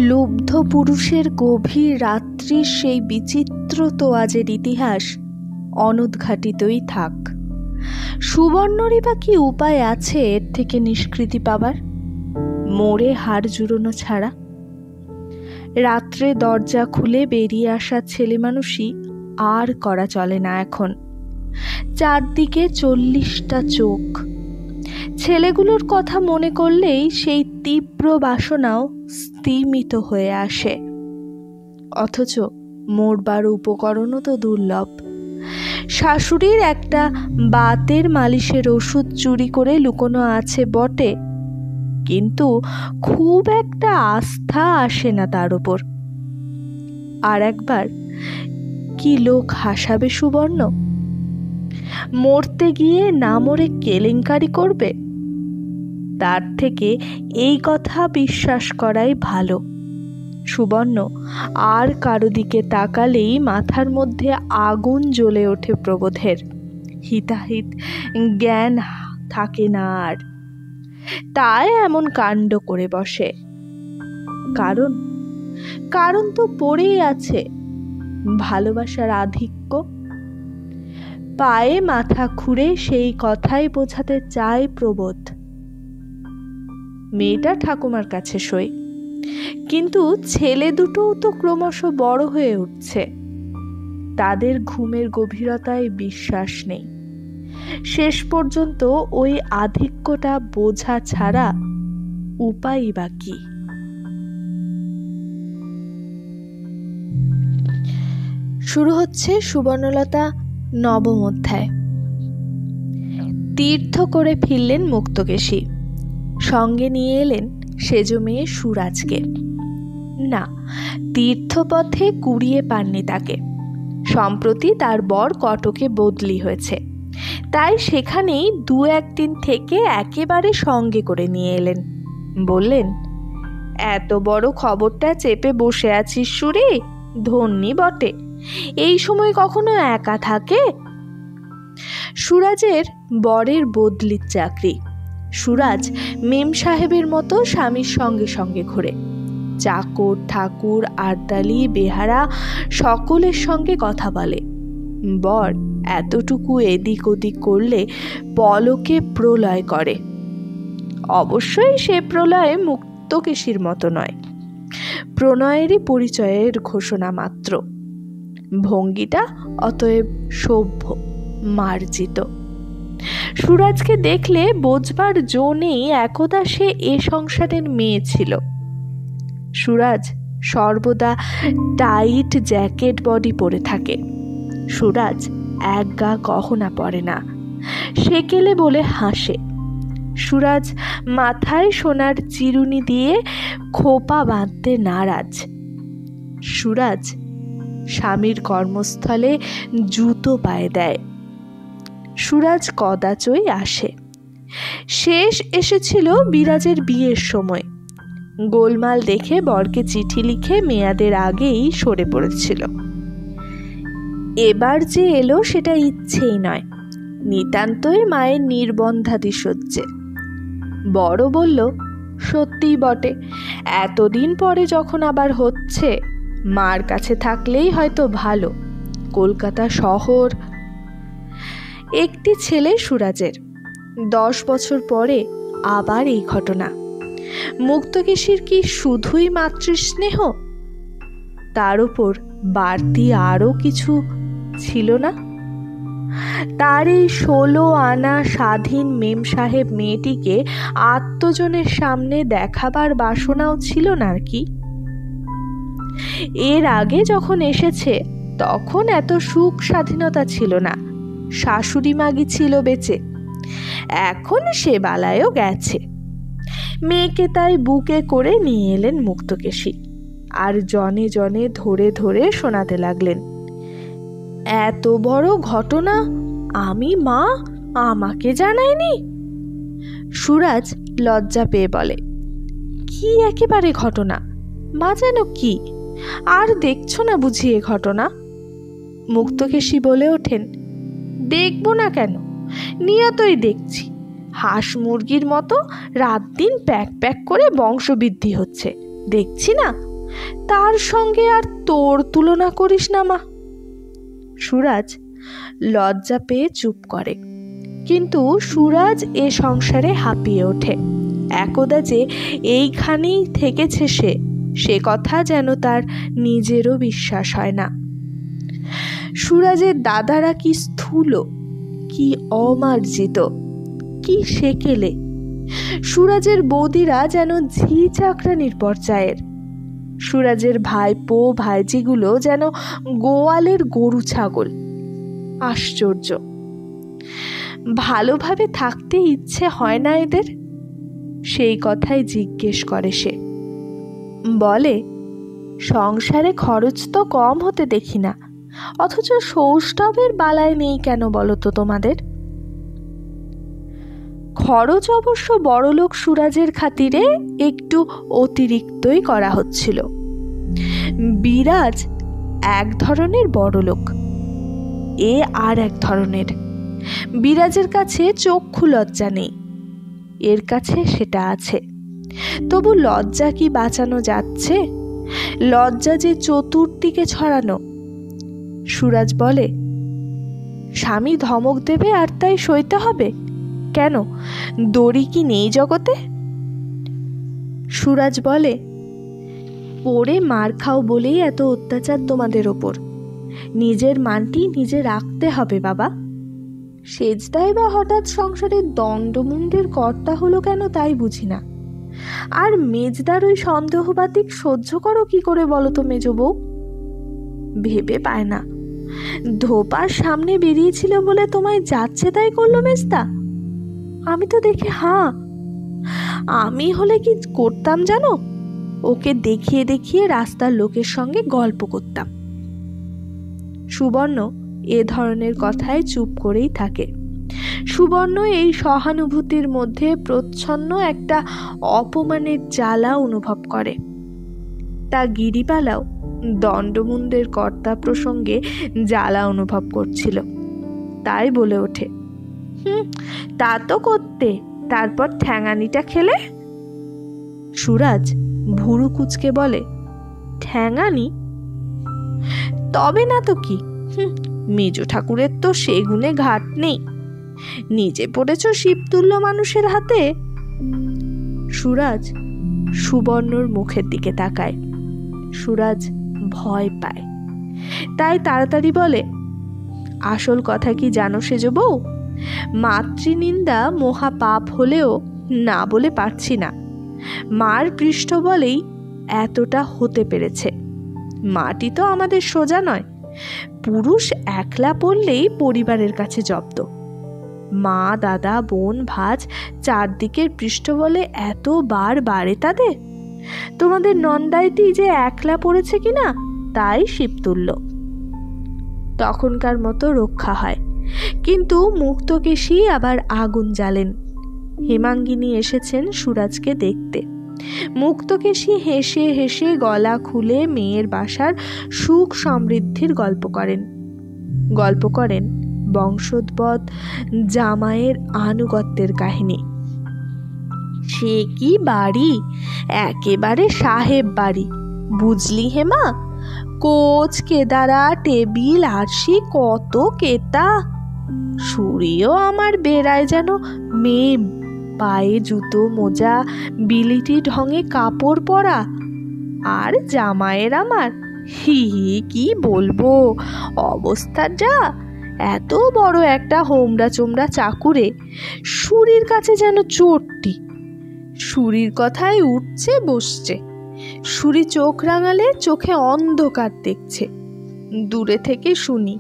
লুব্ধ পুরুষের গভীর রাত্রির সেই বিচিত্র তোয়াজের ইতিহাস অনুদ্ঘাটিতই থাক। সুবর্ণরই বা কি উপায় আছে এর থেকে নিষ্কৃতি পাবার, মোড়ে হাড় জুড়োনো ছাড়া? রাত্রে দরজা খুলে বেরিয়ে আসা ছেলে মানুষই আর করা চলে না এখন। চারদিকে 40টা চোখ। ছেলেগুলোর কথা মনে করলেই সেই তীব্র বাসনাও স্তিমিত হয়ে আসে। অথচ মরবার উপকরণও তো দুর্লভ। শাশুড়ির একটা বাতের মালিশের ওষুধ চুরি করে লুকোনো আছে বটে, কিন্তু খুব একটা আস্থা আসে না তার উপর। আর একবার কি লোক হাসাবে সুবর্ণ? মরতে গিয়ে না মরে কেলেঙ্কারি করবে? তার থেকে এই কথা বিশ্বাস করাই ভালো। সুবর্ণ আর কারো দিকে তাকালেই মাথার মধ্যে আগুন জ্বলে ওঠে প্রবোধের। হিতাহিত জ্ঞান থাকে না আর, তাই এমন কাণ্ড করে বসে। কারণ তো পড়েই আছে, ভালোবাসার আধিক্য। পায়ে মাথা খুঁড়ে সেই কথাই বোঝাতে চায় প্রবোধ। মেয়েটা ঠাকুমার কাছে সই, কিন্তু ছেলে দুটোও তো ক্রমশ বড় হয়ে উঠছে। তাদের ঘুমের গভীরতায় বিশ্বাস নেই। শেষ পর্যন্ত ওই আধিক্যটা বোঝা ছাড়া উপায় বা কি? শুরু হচ্ছে সুবর্ণলতা নবম অধ্যায়। তীর্থ করে ফিরলেন মুক্তকেশী। সঙ্গে নিয়ে এলেন সেজ মেয়ে সুরাজকে। না, তীর্থপথে কুড়িয়ে পাননি তাকে। সম্প্রতি তার বর কটকে বদলি হয়েছে, তাই সেখানেই 2-1 দিন থেকে একেবারে সঙ্গে করে নিয়ে এলেন। বললেন, এত বড় খবরটা চেপে বসে আছিস সুরে, ধন্যি বটে। এই সময় কখনো একা থাকে? সুরাজের বরের বদলির চাকরি। সুরাজ মেম সাহেবের মতো স্বামীর সঙ্গে সঙ্গে ঘোরে। চাকর, ঠাকুর, আর্দালি, বেহারা সকলের সঙ্গে কথা বলে। বর এতটুকু এদিক ওদিক করলে পলকে প্রলয় করে। অবশ্যই সে প্রলয়ে মুক্তকেশীর মতো নয়, প্রণয়েরই পরিচয়ের ঘোষণা মাত্র। ভঙ্গিটা অতএব সভ্য, মার্জিত। সুরাজকে দেখলে বোঝবার জো নেই একদা সে এ সংসারের মেয়ে ছিল। সুরাজ সর্বদা টাইট জ্যাকেট বডি পরে থাকে। সুরাজ এক গা গহনা পরে না, সেকেলে বলে হাসে। সুরাজ মাথায় সোনার চিরুনি দিয়ে খোপা বাঁধতে নারাজ। সুরাজ স্বামীর কর্মস্থলে জুতো পায়ে দেয়। সুরাজ কদাচই আসে। শেষ এসেছিল বিরাজের বিয়ের সময়। গোলমাল দেখে বরকে চিঠি লিখে মেয়াদের আগেই সরে পড়েছিল। এবার যে এলো সেটা ইচ্ছেই নয়, নিতান্তই মায়ের নির্বন্ধাদি সহ্যে। বড় বলল, সত্যিই বটে, এতদিন পরে যখন আবার হচ্ছে, মার কাছে থাকলেই হয়তো ভালো। কলকাতা শহর। একটি ছেলে সুরাজের। 10 বছর পরে আবার এই ঘটনা। মুক্তকেশীর কি শুধুই মাতৃস্নেহ? তার উপর বাড়তি আরও কিছু ছিল না? তার এই 16 আনা স্বাধীন মেম সাহেব মেয়েটিকে আত্মজনের সামনে দেখাবার বাসনাও ছিল না কি? এর আগে যখন এসেছে তখন এত সুখ স্বাধীনতা ছিল না, শাশুড়ি মাগি ছিল বেঁচে। এখন সে বালায়ও গেছে। মেয়েকে তাই বুকে করে নিয়ে এলেন মুক্তকেশী, আর জনে জনে ধরে ধরে শোনাতে লাগলেন, এত বড় ঘটনা আমি মা আমাকে জানায়নি। সুরাজ লজ্জা পেয়ে বলে, কি একেবারে ঘটনা? মা যেন কি? আর দেখছো না বুঝি এ ঘটনা? মুক্তকেশী বলে ওঠেন, দেখবো না কেন, নিয়তই দেখছি। হাঁস মুরগির মতো রাত দিন প্যাক প্যাক করে বংশবৃদ্ধি হচ্ছে, দেখছি না তার সঙ্গে আর তোর তুলনা করিস না মা। সুরাজ লজ্জা পেয়ে চুপ করে, কিন্তু সুরাজ এ সংসারে হাঁপিয়ে ওঠে। একদা যে এইখানেই থেকেছে সে কথা যেন তার নিজেরও বিশ্বাস হয় না। সুরাজের দাদারা কি স্থূল, কি অমার্জিত, কি সেকেলে। সুরাজের বৌদিরা যেন ঝি চাকরানির পর্যায়ের। সুরাজের ভাইপো ভাইজিগুলো যেন গোয়ালের গরু ছাগল। আশ্চর্য! ভালোভাবে থাকতে ইচ্ছে হয় না এদের? সেই কথাই জিজ্ঞেস করে সে। বলে, সংসারে খরচ তো কম হতে দেখি না, অথচ সৌষ্ঠবের বালায় নেই কেন বলো তো তোমাদের? খরচ অবশ্য বড়লোক সুরাজের খাতিরে একটু অতিরিক্তই করা হচ্ছিল। বিরাজ এক ধরনের বড়লোক, এ আর এক ধরনের। বিরাজের কাছে চক্ষু লজ্জা নেই, এর কাছে সেটা আছে। তবু লজ্জা কি বাঁচানো যাচ্ছে? লজ্জা যে চতুর্দিকে ছড়ানো। সুরাজ বলে, স্বামী ধমক দেবে আর তাই সইতে হবে কেন? দড়ি কি নেই জগতে? সুরাজ বলে, পড়ে মার খাও বলেই এত অত্যাচার তোমাদের ওপর। নিজের মানটি নিজে রাখতে হবে বাবা। সেজদাই বা হঠাৎ সংসারের দণ্ডমুণ্ডের কর্তা হলো কেন তাই বুঝি না। আর মেজদার ওই সন্দেহবাতিক সহ্য করো কি করে বলো তো মেজ বউ? ভেবে পায় না। ধোপার সামনে বেরিয়েছিল বলে তোমায় যাচ্ছে তাই করলো মেজদা? আমি তো দেখে হাঁ। আমি হলে কি করতাম জানো? ওকে দেখিয়ে দেখিয়ে রাস্তার লোকের সঙ্গে গল্প করতাম। সুবর্ণ এ ধরনের কথায় চুপ করেই থাকে। সুবর্ণ এই সহানুভূতির মধ্যে প্রচ্ছন্ন একটা অপমানের জ্বালা অনুভব করে। তা গিরিবালাও দণ্ডমুণ্ডের কর্তা প্রসঙ্গে জ্বালা অনুভব করছিল, তাই বলে ওঠে, তা তো করতে, তারপর ঠ্যাঙানিটা খেলে? সুরাজ ভুরু কুচকে বলে, ঠ্যাঙানি? তবে না তো কি, মেজ ঠাকুরের তো সে গুণে ঘাট নেই। নিজে পড়েছ শিবতুল্য মানুষের হাতে। সুরাজ সুবর্ণর মুখের দিকে তাকায়। সুরাজ ভয় পায়, তাই তাড়াতাড়ি বলে, আসল কথা কি জানো সেজ বউ? মাতৃনিন্দা মহা পাপ হলেও না বলে পারছি না। মার পৃষ্ঠ বলেই এতটা হতে পেরেছে। মাটি তো আমাদের সোজা নয়। পুরুষ একলা পড়লেই পরিবারের কাছে জব্দ। মা দাদা বোন ভাজ চারদিকের পৃষ্ঠ বলে এত বার বাড়ে তাদের। তোমাদের নন্দাইটি যে একলা পড়েছে কিনা তাই শিবতুল্য। তখনকার মতো রক্ষা হয়, কিন্তু মুক্তকেশী আবার আগুন জ্বালেন। হেমাঙ্গিনী এসেছেন সুরাজকে দেখতে। মুক্তকেশী হেসে হেসে গলা খুলে মেয়ের বাসার সুখ সমৃদ্ধির গল্প করেন বংশোদ্ভূত জামাইয়ের আনুগত্যের কাহিনী। সে কি বাড়ি, একেবারে সাহেব বাড়ি, বুঝলি হেমা? কোচ কেদারা টেবিল আরশি কত কেতা। সুরিও আমার বেড়ায় যেন মেয়ে, পায়ে জুতো মোজা বিলিটি ঢঙে কাপড় পরা। আর জামাইয়ের আমার হি হি কি বলবো অবস্থা যা। এত বড় একটা হোমরা চোমরা চাকুরে সুরির কাছে যেন চোরটি। সুরির কথায় উঠছে বসছে। সুরি চোখ রাঙালে চোখে অন্ধকার দেখছে। দূরে থেকে শুনি,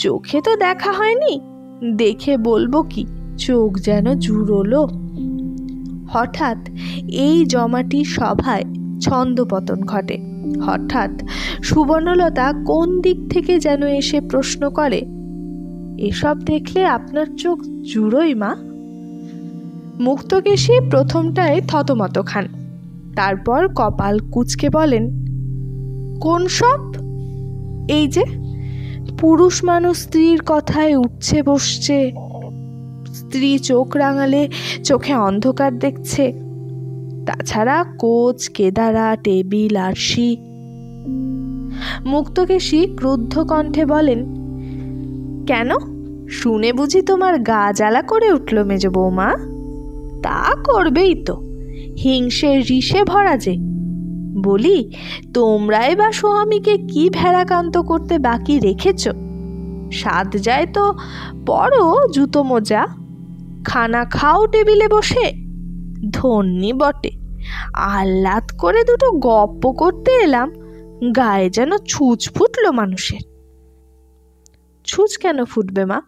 চোখে তো দেখা হয়নি, দেখে বলবো কি চোখ যেন জুড়োলো। হঠাৎ এই জমাটি সভায় ছন্দপতন ঘটে। হঠাৎ সুবর্ণলতা কোন দিক থেকে যেন এসে প্রশ্ন করে, এসব দেখলে আপনার চোখ জুড়োই মা? মুক্তকেশী প্রথমটায় থতমত খান, তারপর কপাল কুঁচকে বলেন, কোন সব? এই যে পুরুষ মানুষ স্ত্রীর কথায় উঠছে বসছে, স্ত্রী চোখ রাঙালে চোখে অন্ধকার দেখছে, তাছাড়া কোচ, কেদারা, টেবিল, আরশি। মুক্তকেশী ক্রুদ্ধ কণ্ঠে বলেন, কেন, শুনে বুঝি তোমার গা জ্বালা করে উঠল মেজ বৌমা? তা করবেই তো, হিংসের রিশে ভরা যে। বলি, তোমরাই বা স্বামীকে কি ভেড়াকান্ত করতে বাকি রেখেছ? সাত যায় তো পরো জুতো মোজা, খানা খাও টেবিলে বসে। ধন্যি বটে, আহ্লাদ করে দুটো গপ্প করতে এলাম, গায়ে যেন ছুঁচ ফুটলো মানুষের। ছুঁচ কেন ফুটবে মা?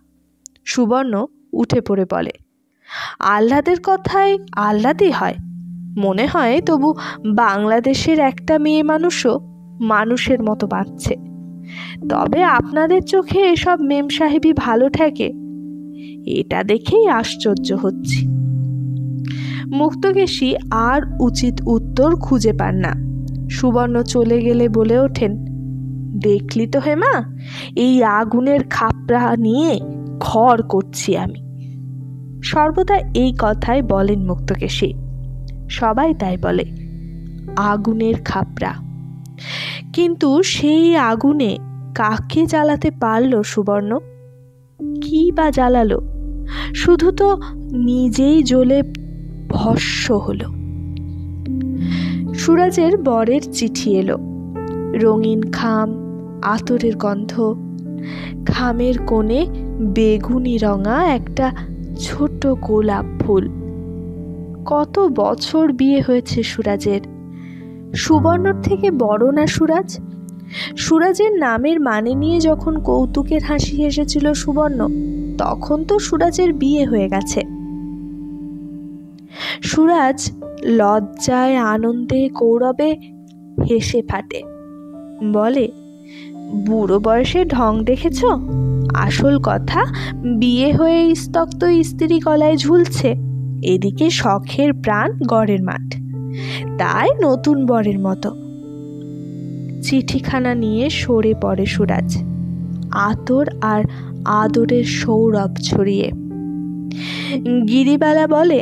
সুবর্ণ উঠে পড়ে বলে, আহ্লাদের কথায় আহ্লাদই হয়। মনে হয় তবু বাংলাদেশের একটা মেয়ে মানুষও মানুষের মতো বাঁচছে। তবে আপনাদের চোখে এসব মেম সাহেবই ভালো ঠেকে, এটা দেখেই আশ্চর্য হচ্ছি। মুক্তকেশী আর উচিত উত্তর খুঁজে পান না। সুবর্ণ চলে গেলে বলে ওঠেন, দেখলি তো হেমা, এই আগুনের খাপড়া নিয়ে ঘর করছি আমি। সর্বদা এই কথাই বলেন মুক্তকেশী, সবাই তাই বলে, আগুনের খাপড়া। কিন্তু সেই আগুনে কাকে জ্বালাতে পারলো সুবর্ণ? কি বা জ্বালালো? শুধু তো নিজেই জ্বলে ভস্ম হলো। সুরাজের বরের চিঠি এলো। রঙিন খাম, আতরের গন্ধ, খামের কোণে বেগুনি রঙা একটা ছোট গোলাপ ফুল। কত বছর বিয়ে হয়েছে সুরাজের। সুবর্ণর থেকে বড় না সুরাজ? সুরাজের নামের মানে নিয়ে যখন কৌতুকের হাসি হেসেছিল সুবর্ণ, তখন তো সুরাজের বিয়ে হয়ে গেছে। সুরাজ লজ্জায়, আনন্দে, গৌরবে হেসে ফাটে, বলে, বুড়ো বয়সে ঢং দেখেছ? আসল কথা, বিয়ে হয়ে স্তক্ত স্ত্রী গলায় ঝুলছে, এদিকে শখের প্রাণ গড়ের মাঠ, তাই নতুন বরের মতো। চিঠিখানা নিয়ে সরে পড়ে সুরাজ, আতর আর আদরের সৌরভ ছড়িয়ে। গিরিবালা বলে,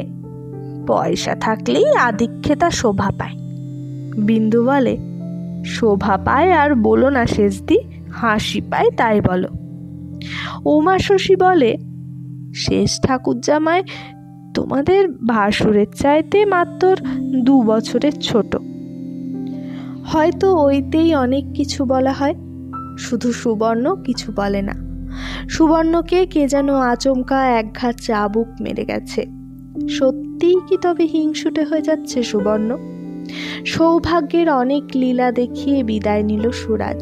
পয়সা থাকলেই আধিক্যেতা শোভা পায়। বিন্দু বলে, শোভা পায় আর বলো না শেষদি, হাসি পায় তাই বলো। উমা শশী বলে, শেষ ঠাকুর জামাই তোমাদের ভাসুরের চাইতে মাত্র 2 বছরের ছোট। হয়তো ওইতেই অনেক কিছু বলা হয়, শুধু সুবর্ণ কিছু বলে না। সুবর্ণকে কে যেন আচমকা একঘাত চাবুক মেরে গেছে। সত্যিই কি তবে হিংসুটে হয়ে যাচ্ছে সুবর্ণ? সৌভাগ্যের অনেক লীলা দেখিয়ে বিদায় নিল সুরাজ।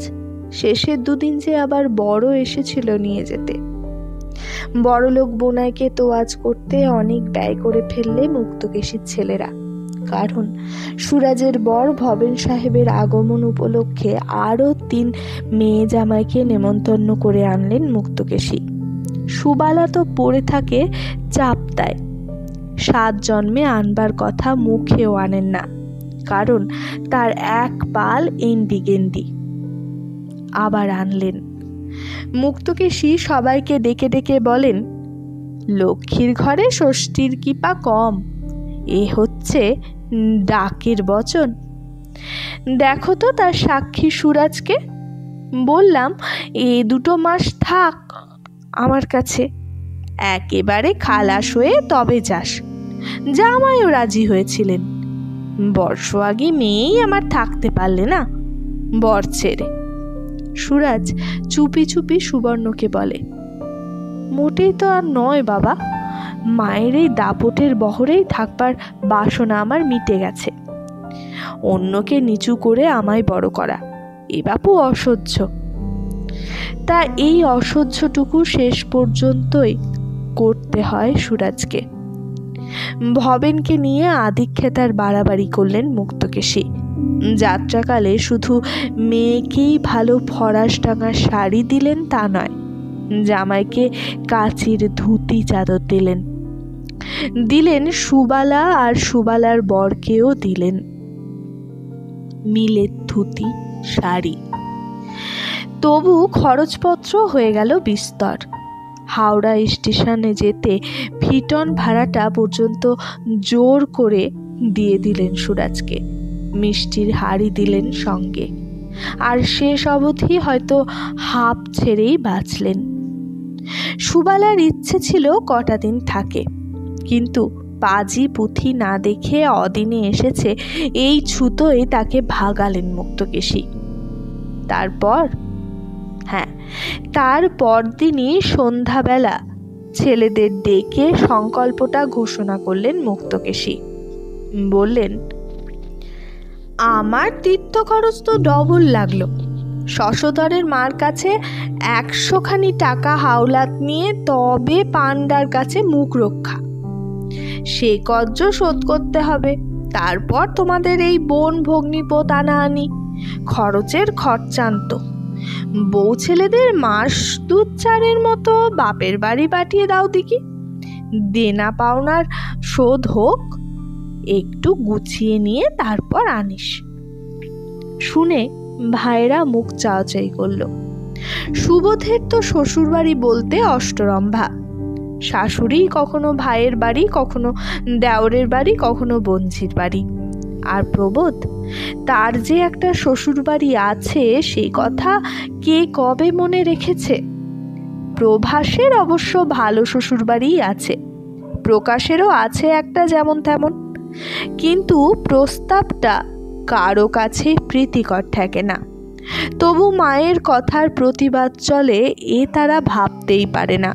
শেষের 2 দিন যে আবার বড় এসেছিল নিয়ে যেতে। বড়লোক বোনাইকে তোয়াজ করতে অনেক ব্যয় করে ফেললে মুক্তকেশীর ছেলেরা। কারণ সুরাজের বর ভবেন সাহেবের আগমন উপলক্ষে আরও 3 মেয়ে জামাইকে নেমন্তন্ন করে আনলেন মুক্তকেশী। সুবালা তো পড়ে থাকে চাপতায়, 7 জন্মে আনবার কথা মুখেও আনেন না, কারণ তার এক পাল এন্ডি গেন্ডি। আবার আনলেন। মুক্তকেশী সবাইকে ডেকে ডেকে বলেন, লক্ষ্মীর ঘরে ষষ্ঠীর কৃপা কম, এ হচ্ছে ডাকের বচন। দেখো তো তার সাক্ষী সুরাজকে। বললাম, 2 মাস থাক আমার কাছে, একেবারে খালাস হয়ে তবে যাস। জামাইও রাজি হয়েছিলেন। বর্ষ আগে মেয়েই আমার থাকতে পারলে না, বর ছেড়ে। সুরাজ চুপি চুপি সুবর্ণকে বলে, মোটেই তো আর নয় বাবা, মায়ের এই দাপটের বহরেই থাকবার বাসনা আমার মিটে গেছে। অন্যকে নিচু করে আমায় বড় করা, এ বাপু অসহ্য। তা এই অসহ্যটুকু শেষ পর্যন্তই করতে হয় সুরাজকে। ভবেনকে নিয়ে আধিক্যেতার বাড়াবাড়ি করলেন মুক্তকেশী। যাত্রাকালে শুধু মেয়েকেই ভালো ফরাসডাঙা শাড়ি দিলেন তা নয়, জামাইকে কাচির ধুতি চাদর দিলেন। সুবালা আর সুবালার বরকেও দিলেন মিলের ধুতি, শাড়ি। তবু খরচপত্র হয়ে গেল বিস্তর। হাওড়া স্টেশনে যেতে ফিটন ভাড়াটা পর্যন্ত জোর করে দিয়ে দিলেন সুরাজকে, মিষ্টির হাড়ি দিলেন সঙ্গে, আর শেষ অবধি হয়তো হাঁপ ছেড়েই বাঁচলেন। সুবালার ইচ্ছে ছিল কটা দিন থাকে, কিন্তু পাজি পুঁথি না দেখে অদিনে এসেছে এই ছুতোয় তাকে ভাগালেন মুক্তকেশী। তার পরদিনই সন্ধ্যাবেলা ছেলেদের ডেকে সংকল্পটা ঘোষণা করলেন মুক্তকেশী। বললেন, আমার তীর্থ খরচ তো ডবল লাগলো। শশধরের মার কাছে 100খানি টাকা হাওলাত নিয়ে তবে পান্ডার কাছে মুখ রক্ষা, সে কর্য শোধ করতে হবে। তারপর তোমাদের এই বোন ভগ্নিপোত আনা আনি, খরচের খরচান্ত। বউ ছেলেদের মাস 2-4 মতো বাপের বাড়ি পাঠিয়ে দাও দেখি, দেনা পাওনার শোধ হোক, একটু গুছিয়ে নিয়ে তারপর আনিস। শুনে ভাইরা মুখ চাওয়াচাই করল। সুবোধের তো শ্বশুর বাড়ি বলতে অষ্টরম্ভা, শাশুড়ি কখনো ভাইয়ের বাড়ি, কখনো দেওরের বাড়ি, কখনো বঞ্জির বাড়ি। আর প্রবোধ, তার যে একটা শ্বশুর বাড়ি আছে সেই কথা কে কবে মনে রেখেছে। প্রভাসের অবশ্য ভালো শ্বশুর বাড়িই আছে, প্রকাশেরও আছে একটা যেমন তেমন, কিন্তু প্রস্তাবটা কারো কাছে প্রীতিকর ঠেকে না। তবু মায়ের কথার প্রতিবাদ চলে এ তারা ভাবতেই পারে না।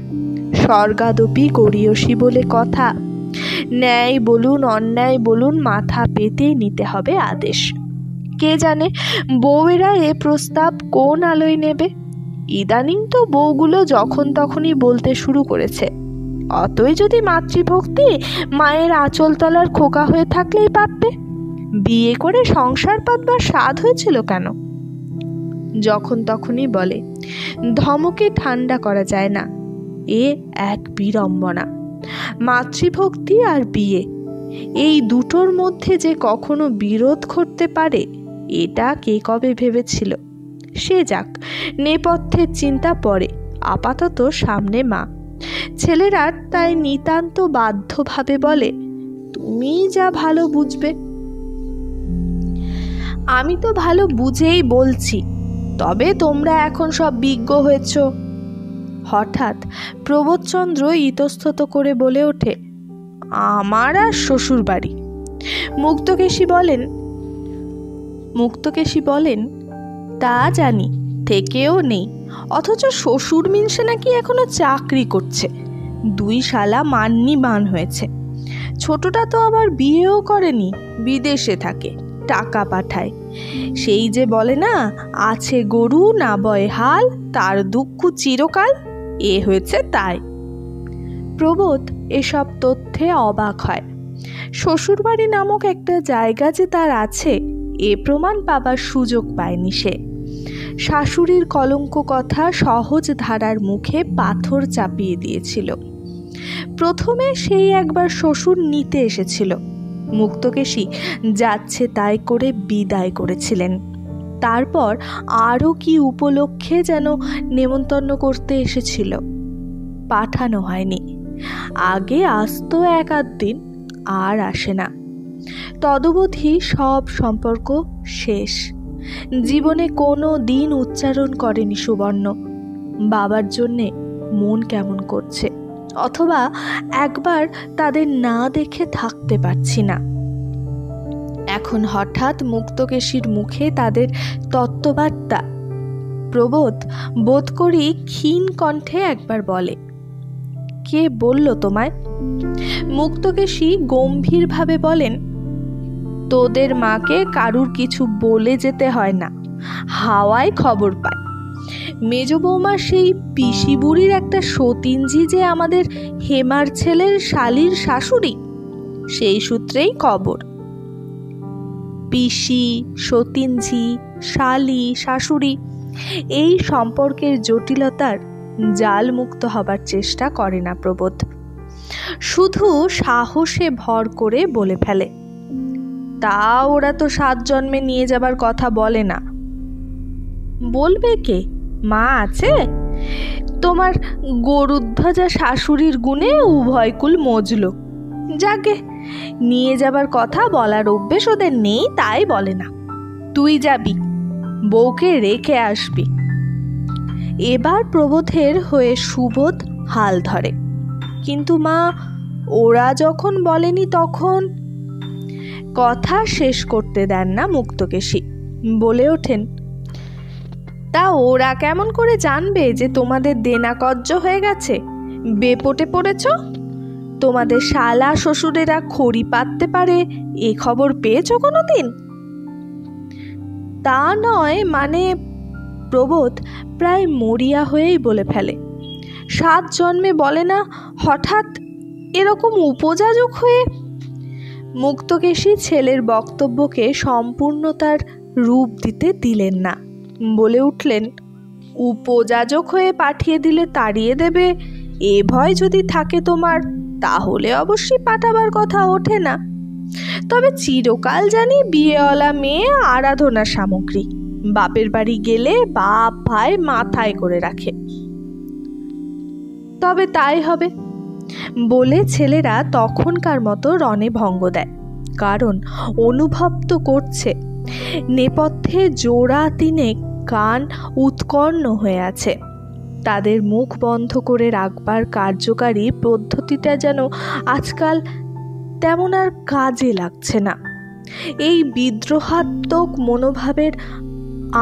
স্বর্গাদপি গড়িয়সী বলে কথা, ন্যায় বলুন অন্যায় বলুন মাথা পেতে নিতে হবে আদেশ। কে জানে বউয়েরা এ প্রস্তাব কোন আলোয় নেবে। ইদানিং তো বউগুলো যখন তখনই বলতে শুরু করেছে, অতই যদি মাতৃভক্তি মায়ের আঁচল তলার খোকা হয়ে থাকলেই পারতে, বিয়ে করে সংসার পাতবার স্বাদ হয়েছিল কেন। যখন তখনই বলে, ধমকে ঠান্ডা করা যায় না, এ এক বিড়ম্বনা। মাতৃভক্তি আর বিয়ে, এই দুটোর মধ্যে যে কখনো বিরোধ ঘটতে পারে এটা কে কবে ভেবেছিল। সে যাক, নেপথ্যের চিন্তা পরে, আপাতত সামনে মা। ছেলেরা তাই নিতান্ত বাধ্যভাবে বলে, তুমি যা ভালো বুঝবে। আমি তো ভালো বুঝেই বলছি, তবে তোমরা এখন সব বিজ্ঞ হয়েছ। হঠাৎ প্রবোধচন্দ্র ইতস্তত করে বলে ওঠে, আমার আর শ্বশুর বাড়ি। মুক্তকেশী বলেন, তা জানি, থেকেও নেই, অথচ শ্বশুর মিনসে নাকি এখনো চাকরি করছে, 2 শালা মান্নি বান হয়েছে। ছোটটা তো আবার বিয়েও করেনি, বিদেশে থাকে, টাকা পাঠায়। সেই যে বলে না, আছে গরু না বয় হাল, তার দুঃখ চিরকাল, এ হয়েছে তাই। প্রবোধ এসব তথ্যে অবাক হয়। শ্বশুরবাড়ি নামক একটা জায়গা যে তার আছে এ প্রমাণ পাবার সুযোগ পায়নি সে। শাশুড়ির কলঙ্ক কথা সহজ ধারার মুখে পাথর চাপিয়ে দিয়েছিল। প্রথমে সেই একবার শ্বশুর নিতে এসেছিল, মুক্তকেশী যাচ্ছে তাই করে বিদায় করেছিলেন। তারপর আরও কি উপলক্ষে যেন নেমন্তন্ন করতে এসেছিল, পাঠানো হয়নি। আগে আসতো 1-8 দিন, আর আসে না। তদবধি সব সম্পর্ক শেষ। জীবনে কোনো দিন উচ্চারণ করেনি সুবর্ণ, বাবার জন্যে মন কেমন করছে, অথবা একবার তাদের না দেখে থাকতে পারছি না। এখন হঠাৎ মুক্তকেশীর মুখে তাদের তত্ত্ববার্তা। প্রবোধ বোধ করি ক্ষীণ কণ্ঠে একবার বলে, কে বলল তোমায়? মুক্তকেশী গম্ভীরভাবে বলেন, তোদের মাকে কারুর কিছু বলে যেতে হয় না, হাওয়ায় খবর পায়। মেজ বৌমা সেই পিসি বুড়ির একটা সতীঞ্জি যে আমাদের হেমার ছেলের শালির শাশুড়ি, সেই সূত্রেই খবর। পিসি, সতীঞ্জি, শালি, শাশুড়ি, এই সম্পর্কের জটিলতার জাল মুক্ত হবার চেষ্টা করে না প্রবোধ, শুধু সাহসে ভর করে বলে ফেলে, তা ওরা তো 7 জন্মে নিয়ে যাবার কথা বলে না। বলবে কে? মা আছে। তোমার গরুধ্বজা শাশুড়ির গুণে উভয়কুল মজল, যাকে নিয়ে যাবার কথা বলার অভ্যেস ওদের নেই, তাই বলে না। তুই যাবি, বউকে রেখে আসবি। এবার প্রবোধের হয়ে সুবোধ হাল ধরে। কিন্তু মা, ওরা যখন বলেনি তখন। কথা শেষ করতে দেন না মুক্তকেশী, বলে ওঠেন, তা ওরা কেমন করে জানবে যে তোমাদের দেনা কজ্জ হয়ে গেছে, বেপটে পড়েছ? তোমাদের শালা শ্বশুরেরা খড়ি পাততে পারে এ খবর পেয়েছ কোনোদিন? তা নয়, মানে। প্রবোধ প্রায় মরিয়া হয়েই বলে ফেলে, 7 জন্মে বলে না, হঠাৎ এরকম উপযাজক হয়ে। মুক্তকেশী ছেলের বক্তব্যকে সম্পূর্ণতার রূপ দিতে দিলেন না, বলে উঠলেন, উপযাজক হয়ে পাঠিয়ে দিলে তাড়িয়ে দেবে এ ভয় যদি থাকে তোমার, তাহলে অবশ্যই পাঠাবার কথা ওঠে না। তবে চিরকাল জানি বিয়েওয়ালা মেয়ে আরাধনা সামগ্রী, বাপের বাড়ি গেলে বাপ ভাই মাথায় করে রাখে। তবে তাই হবে, বলে ছেলেরা তখনকার মতো রণে ভঙ্গ দেয়। কারণ অনুভব তো করছে নেপথ্যে জোড়া 3 কান উৎকর্ণ হয়ে আছে। তাদের মুখ বন্ধ করে রাখবার কার্যকারী পদ্ধতিটা যেন আজকাল তেমন আর কাজে লাগছে না। এই বিদ্রোহাত্মক মনোভাবের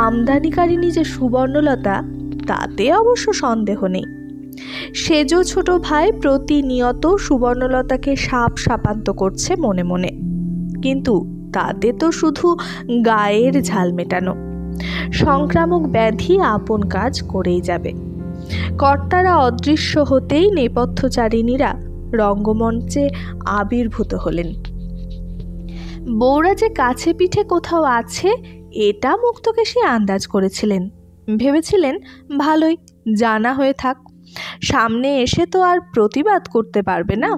আমদানিকারিণী যে সুবর্ণলতা, তাতে অবশ্য সন্দেহ নেই। সেজ ছোট ভাই প্রতিনিয়ত সুবর্ণলতাকে শাপান্ত করছে মনে মনে, কিন্তু তাতে তো শুধু গায়ের ঝাল মেটানো। সংক্রামক ব্যাধি আপন কাজ করেই যাবে। কর্তারা অদৃশ্য হতেই নেপথ্যচারিণীরা রঙ্গমঞ্চে আবির্ভূত হলেন। বউরা যে কাছে পিঠে কোথাও আছে এটা মুক্তকেশী আন্দাজ করেছিলেন। ভেবেছিলেন ভালোই জানা হয়ে থাক, সামনে এসে তো আর প্রতিবাদ করতে পারবে না।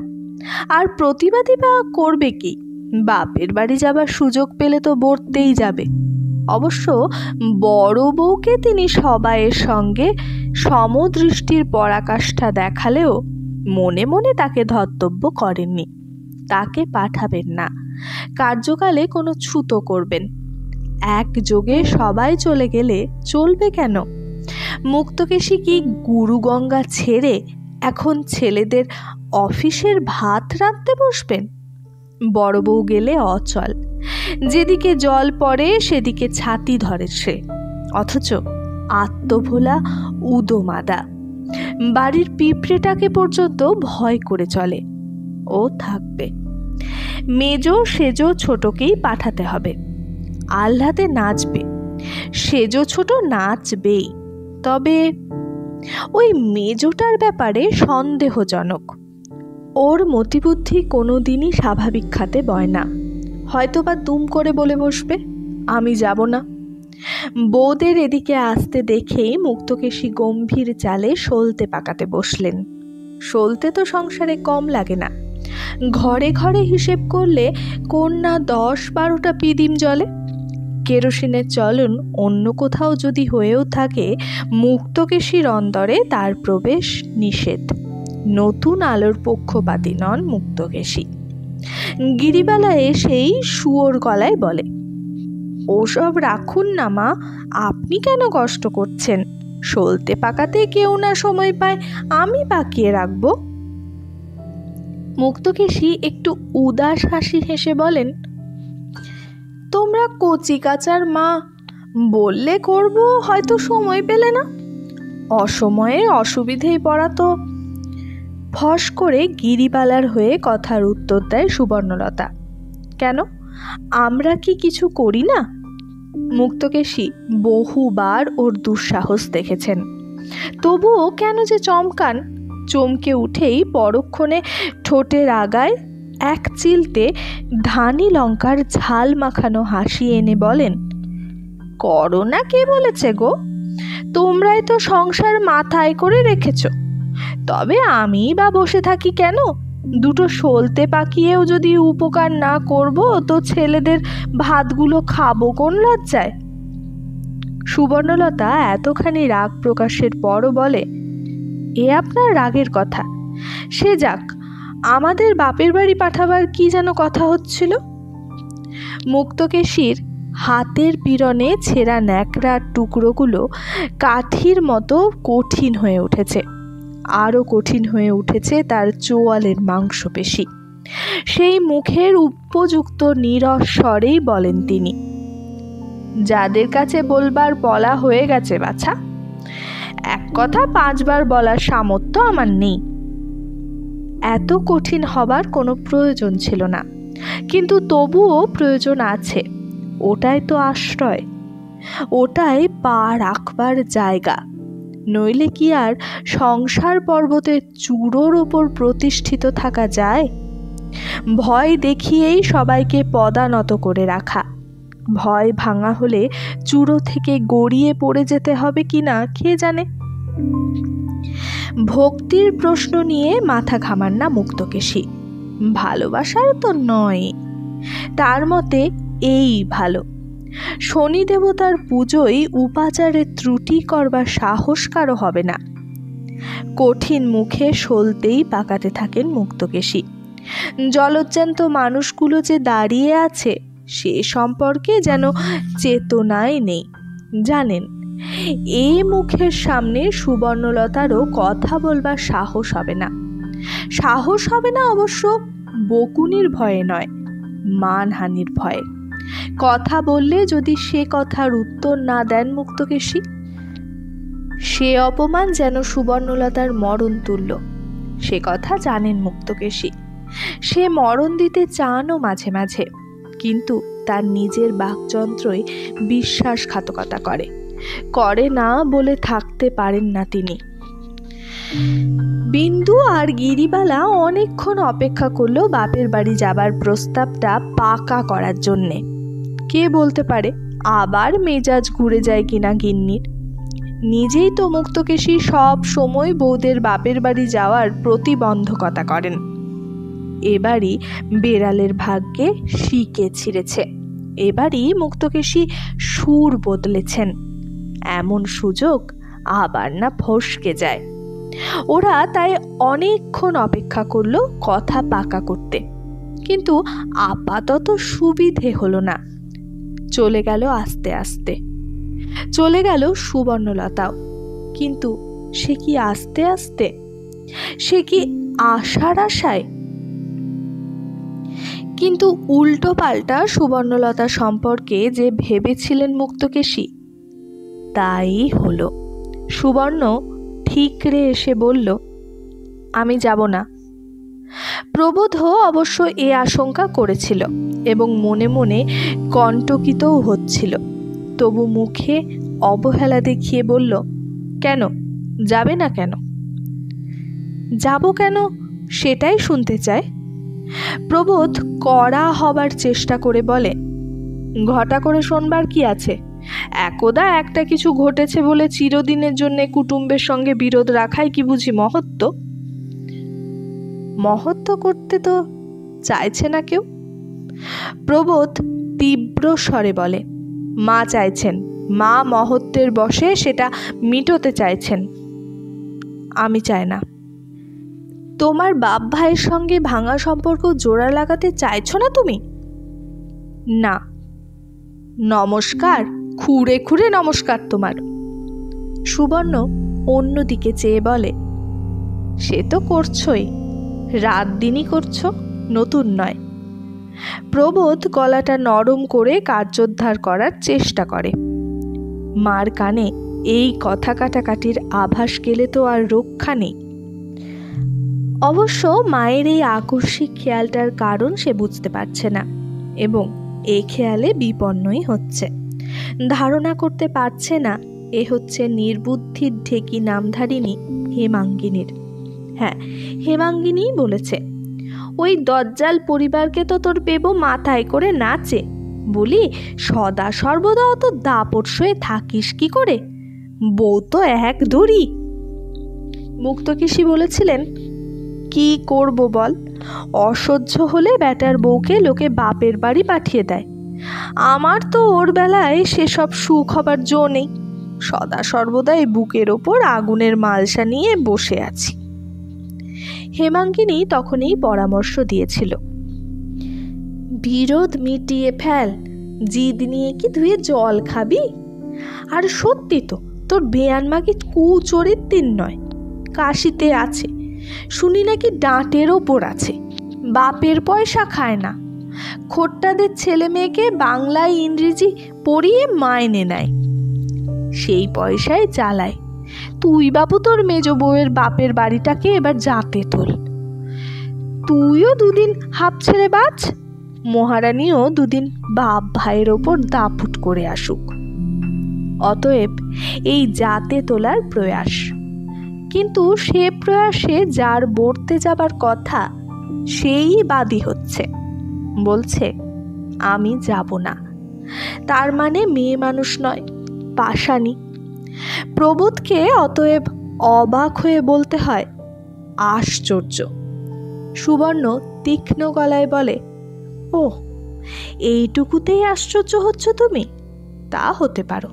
আর প্রতিবাদই বা করবে কি? বাপের বাড়ি যাবার সুযোগ পেলে তো বর্তেই যাবে। অবশ্য বড় বউকে তিনি সবাইয়ের সঙ্গে সমদৃষ্টির পরাকাষ্ঠা দেখালেও মনে মনে তাকে ধর্তব্য করেননি। তাকে পাঠাবেন না, কার্যকালে কোনো ছুতো করবেন। একযোগে সবাই চলে গেলে চলবে কেন? মুক্তকেশী কি গুরুগঙ্গা ছেড়ে এখন ছেলেদের অফিসের ভাত রাঁধতে বসবেন? বড় বউ গেলে অচল, যেদিকে জল পড়ে সেদিকে ছাতি ধরে সে, অথচ আত্মভোলা উদোমাদা বাড়ির পিঁপড়েটাকে পর্যন্ত ভয় করে চলে। ও থাকবে, মেজো সেজো ছোটকেই পাঠাতে হবে। আহ্লাদে নাচবে, সেজো ছোট নাচবেই। তবে ওই মেজোটার ব্যাপারে সন্দেহজনক। ওর মতিবুদ্ধি কোনোদিনই স্বাভাবিক খাতে বয় না। হয়তোবা দুম করে বলে বসবে, আমি যাব না। বউদের এদিকে আসতে দেখেই মুক্তকেশী গম্ভীর চালে সলতে পাকাতে বসলেন। সলতে তো সংসারে কম লাগে না। ঘরে ঘরে হিসেব করলে কোন না 10-12টা পিদিম জ্বলে। কেরোসিনের চলন অন্য কোথাও যদি হয়েও থাকে, মুক্তকেশীর অন্তরে তার প্রবেশ নিষেধ। নতুন আলোর পক্ষপাতী নন মুক্তকেশী। গিরিবালা এসেই শুয়োর গলায় বলে, ওসব রাখুন না মা, আপনি কেন কষ্ট করছেন? সলতে পাকাতে কেউ না সময় পায়, আমি পাকিয়ে রাখবো। মুক্তকেশী একটু উদাস হাসি হেসে বলেন, তোমরা কচি কাচার মা, বললে করব, হয়তো সময় পেলে না। অসময়ে অসুবিধেই পড়া তো। ফস করে গিরিবালার হয়ে কথার উত্তর দেয় সুবর্ণলতা, কেন আমরা কি কিছু করি না? মুক্তকেশী বহুবার ওর দুঃসাহস দেখেছেন, তবুও কেন যে চমকান। চমকে উঠেই পরক্ষণে ঠোঁটের আগায় এক চিলতে ধানি লঙ্কার ঝাল মাখানো হাসি এনে বলেন, করো না কে বলেছে গো? তোমরাই তো সংসার মাথায় করে রেখেছ। তবে আমি বা বসে থাকি কেন? দুটো সলতে পাকিয়েও যদি উপকার না করব, তো ছেলেদের ভাতগুলো খাবো কোন লজ্জায়? সুবর্ণলতা এতখানি রাগ প্রকাশের পরও বলে, এ আপনার রাগের কথা, সে যাক, আমাদের বাপের বাড়ি পাঠাবার কি যেন কথা হচ্ছিল। মুক্তকেশীর হাতের পীড়নে ছেঁড়া ন্যাকড়ার টুকরোগুলো কাঠির মতো কঠিন হয়ে উঠেছে। আরও কঠিন হয়ে উঠেছে তার চোয়ালের মাংসপেশি। সেই মুখের উপযুক্ত নীরস স্বরেই বলেন তিনি, যাদের কাছে বলবার বলা হয়ে গেছে বাছা, এক কথা 5 বার বলার সামর্থ্য আমার নেই। এত কঠিন হবার কোনো প্রয়োজন ছিল না, কিন্তু তবুও প্রয়োজন আছে। ওটাই তো আশ্রয়, ওটাই পা রাখবার জায়গা। নইলে কি আর সংসার পর্বতের চূড়োর ওপর প্রতিষ্ঠিত থাকা যায়? ভয় দেখিয়েই সবাইকে পদানত করে রাখা। ভয় ভাঙা হলে চূড়ো থেকে গড়িয়ে পড়ে যেতে হবে কিনা কে জানে। ভক্তির প্রশ্ন নিয়ে মাথা ঘামান না মুক্তকেশী, ভালোবাসার তো নয়। তার মতে এই ভালো। শনি দেবতার পুজোয় উপাচারে ত্রুটি করবার সাহস কারো হবে না। কঠিন মুখে সলতেই পাকাতে থাকেন মুক্তকেশী। জলজ্জান্ত মানুষগুলো যে দাঁড়িয়ে আছে সে সম্পর্কে যেন চেতনাই নেই। জানেন, এই মুখের সামনে সুবর্ণলতারও কথা বলবার সাহস হবে না। সাহস হবে না অবশ্য বকুনির ভয়ে নয়, মানহানির ভয়ে। কথা বললে যদি সে কথার উত্তর না দেন মুক্তকেশী, সে অপমান যেন সুবর্ণলতার মরণ তুল্য। সে কথা জানেন মুক্তকেশী। সে মরণ দিতে চানও মাঝে মাঝে, কিন্তু তার নিজের বাকযন্ত্রই বিশ্বাসঘাতকতা করে না বলে থাকতে পারেন না তিনি। বিন্দু আর গিরিবালা অনেকক্ষণ অপেক্ষা করলো বাপের বাড়ি যাবার প্রস্তাবটা পাকা করার জন্যে। কে বলতে পারে আবার মেজাজ ঘুরে যায় কিনা গিন্নির। নিজেই তো মুক্তকেশী সব সময় বউদের বাপের বাড়ি যাওয়ার প্রতিবন্ধকতা করেন। এবারই বেড়ালের ভাগ্যে শিকে ছিঁড়েছে। এবারই মুক্তকেশী সুর বদলেছেন। এমন সুযোগ আবার না ফসকে যায়। ওরা তাই অনেকক্ষণ অপেক্ষা করলো কথা পাকা করতে, কিন্তু আপাতত সুবিধে হলো না। চলে গেল আস্তে আস্তে, চলে গেল সুবর্ণলতাও। কিন্তু সে কি আস্তে আস্তে? সে কি আশার আশায়? কিন্তু উল্টো পাল্টা সুবর্ণলতা সম্পর্কে যে ভেবেছিলেন মুক্তকেশী তাই হলো। সুবর্ণ ঠিকরে এসে বলল, আমি যাব না। প্রবোধ অবশ্য এ আশঙ্কা করেছিল এবং মনে মনে কণ্টকিতও হচ্ছিল। তবু মুখে অবহেলা দেখিয়ে বলল, কেন যাবে না? কেন যাব কেন সেটাই শুনতে চায়। প্রবোধ কড়া হবার চেষ্টা করে বলে, ঘটা করে শোনবার কি আছে? একদা একটা কিছু ঘটেছে বলে চিরদিনের জন্য কুটুম্বের সঙ্গে বিরোধ রাখাই কি বুঝি মহত্ব? মহত্ব করতে তো চাইছে না কেউ। প্রবোধ তীব্র স্বরে বলে, মা চাইছেন, মা মহত্বের বশে সেটা মিটোতে চাইছেন। আমি চাই না। তোমার বাপ ভাইয়ের সঙ্গে ভাঙা সম্পর্ক জোড়া লাগাতে চাইছো না তুমি? না। নমস্কার, খুঁড়ে খুঁড়ে নমস্কার তোমার। সুবর্ণ অন্যদিকে চেয়ে বলে, সে তো করছই, রাত দিনই করছো, নতুন নয়। প্রবোধ গলাটা নরম করে কার্যোদ্ধার করার চেষ্টা করে। মার কানে এই কথা কাটাকাটির আভাস গেলে তো আর রক্ষা নেই। অবশ্য মায়ের এই আকস্মিক খেয়ালটার কারণ সে বুঝতে পারছে না এবং এই খেয়ালে বিপন্নই হচ্ছে। ধারণা করতে পারছে না এ হচ্ছে নির্বুদ্ধির ঢেকি নামধারিণী হেমাঙ্গিনীর। হ্যাঁ, হেমাঙ্গিনীই বলেছে, ওই দজ্জাল পরিবারকে তো তোর বেবো মাথায় করে নাচে, বলি সদা সর্বদা অত দাপট সয়ে থাকিস কি করে? বউ তো এক দড়ি। মুক্তকেশী বলেছিলেন, কি করব বল, অসহ্য হলে বেটার বউকে লোকে বাপের বাড়ি পাঠিয়ে দেয়। আমার তো ওর বেলায় সেসব সুখ হবার জো নেই। সদা সর্বদাই বুকের ওপর আগুনের মালসা নিয়ে বসে আছি। হেমাঙ্গিনী তখন এই পরামর্শ দিয়েছিল, বিরোধ মিটিয়ে ফেল, জিদ নিয়ে কি ধুয়ে জল খাবি? আর সত্যি তো, তোর বেয়ানমাগি কুচরিত্রির নয়, কাশিতে আছে, শুনি নাকি ডাঁটের ওপর আছে, বাপের পয়সা খায় না, খোট্টাদের ছেলে মেয়েকে বাংলায় ইংরেজি পড়িয়ে মাইনে নেয়, সেই পয়সায় চালায়। তুই বাবু তোর মেজ বউয়ের বাপের বাড়িটাকে এবার জাতে তোল, তুইও দুদিন হাফ ছেড়ে বাঁচ, মহারানীও দুদিন বাপ ভাইয়ের ওপর দাপুট করে আসুক। অতএব এই জাতে তোলার প্রয়াস, কিন্তু সে প্রয়াসে যার বর্তে যাবার কথা সেই বাদী হচ্ছে, বলছে আমি যাব না। তার মানে মেয়ে মানুষ নয়, পাষাণী। প্রবোধকে অতএব অবাক হয়ে বলতে হয়, আশ্চর্য। সুবর্ণ তীক্ষ্ণ গলায় বলে, ও, এইটুকুতেই আশ্চর্য হচ্ছ তুমি? তা হতে পারো,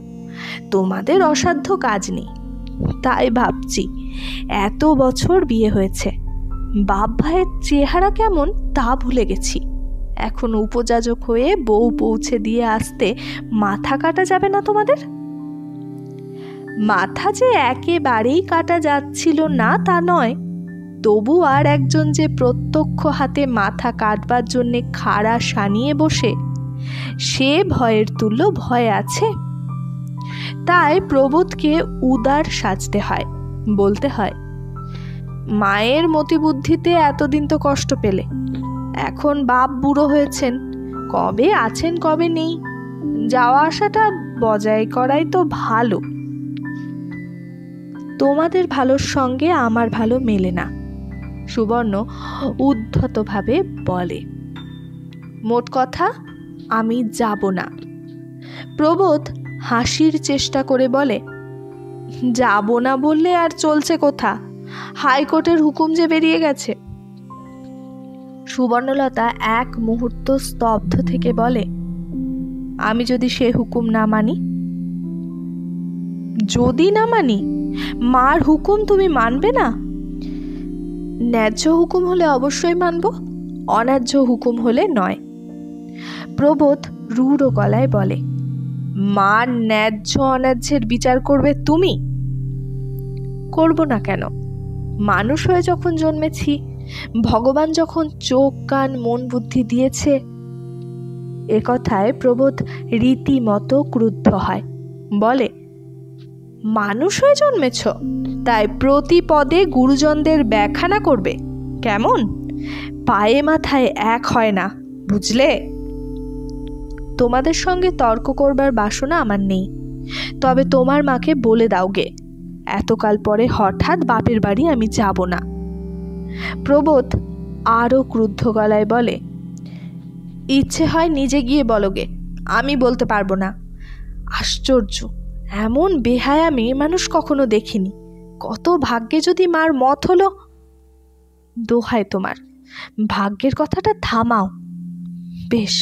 তোমাদের অসাধ্য কাজ নেই। তাই ভাবছি, এত বছর বিয়ে হয়েছে, বাপ ভাইয়ের চেহারা কেমন তা ভুলে গেছি। এখন উপযাজক হয়ে বউ পৌঁছে দিয়ে আসতে মাথা কাটা যাবে না তোমাদের? মাথা যে একেবারেই কাটা যাচ্ছিল না তা নয়, তবু আর একজন যে প্রত্যক্ষ হাতে মাথা কাটবার জন্যে খাড়া সানিয়ে বসে, সে ভয়ের তুল্য ভয় আছে। তাই প্রবোধকে উদার সাজতে হয়, বলতে হয়, মায়ের মতিবুদ্ধিতে এতদিন তো কষ্ট পেলে, এখন বাপ বুড়ো হয়েছেন, কবে আছেন কবে নেই, যাওয়া আসাটা বজায় করাই তো ভালো। তোমাদের ভালোর সঙ্গে আমার ভালো মেলে না, সুবর্ণ উদ্ধতভাবে বলে। মোট কথা, আমি যাব না। প্রবোধ হাসির চেষ্টা করে বলে, যাব না বললে আর চলছে কোথা? হাইকোর্টের হুকুম যে বেরিয়ে গেছে। সুবর্ণলতা এক মুহূর্ত স্তব্ধ থেকে বলে, আমি যদি সে হুকুম না মানি? যদি না মানি? মার হুকুম তুমি মানবে না? ন্যায্য হুকুম হলে অবশ্যই মানব, অন্যায্য হুকুম হলে নয়। প্রবোধ রূঢ় গলায় বলে, মার ন্যায্য অন্যায্যের বিচার করবে তুমি? করব না কেন? মানুষ হয়ে যখন জন্মেছি, ভগবান যখন চোখ কান মন বুদ্ধি দিয়েছে। এ কথায় প্রবোধ রীতিমতো ক্রুদ্ধ হয়, বলে, মানুষ হয়ে জন্মেছ, তাই প্রতি পদে গুরুজনদের ব্যাখ্যানা করবে কেমন? পায়ে মাথায় এক হয় না, বুঝলে? তোমাদের সঙ্গে তর্ক করবার বাসনা আমার নেই, তবে তোমার মাকে বলে দাওগে, এতকাল পরে হঠাৎ বাপের বাড়ি আমি যাব না। প্রবোধ আরো ক্রুদ্ধ গলায় বলে, ইচ্ছে হয় নিজে গিয়ে বলোগে, আমি বলতে পারবো না। আশ্চর্য, এমন বেহায়া মেয়ে মানুষ কখনো দেখিনি। কত ভাগ্যে যদি মার মত হলো। দোহাই তোমার, ভাগ্যের কথাটা থামাও। বেশ,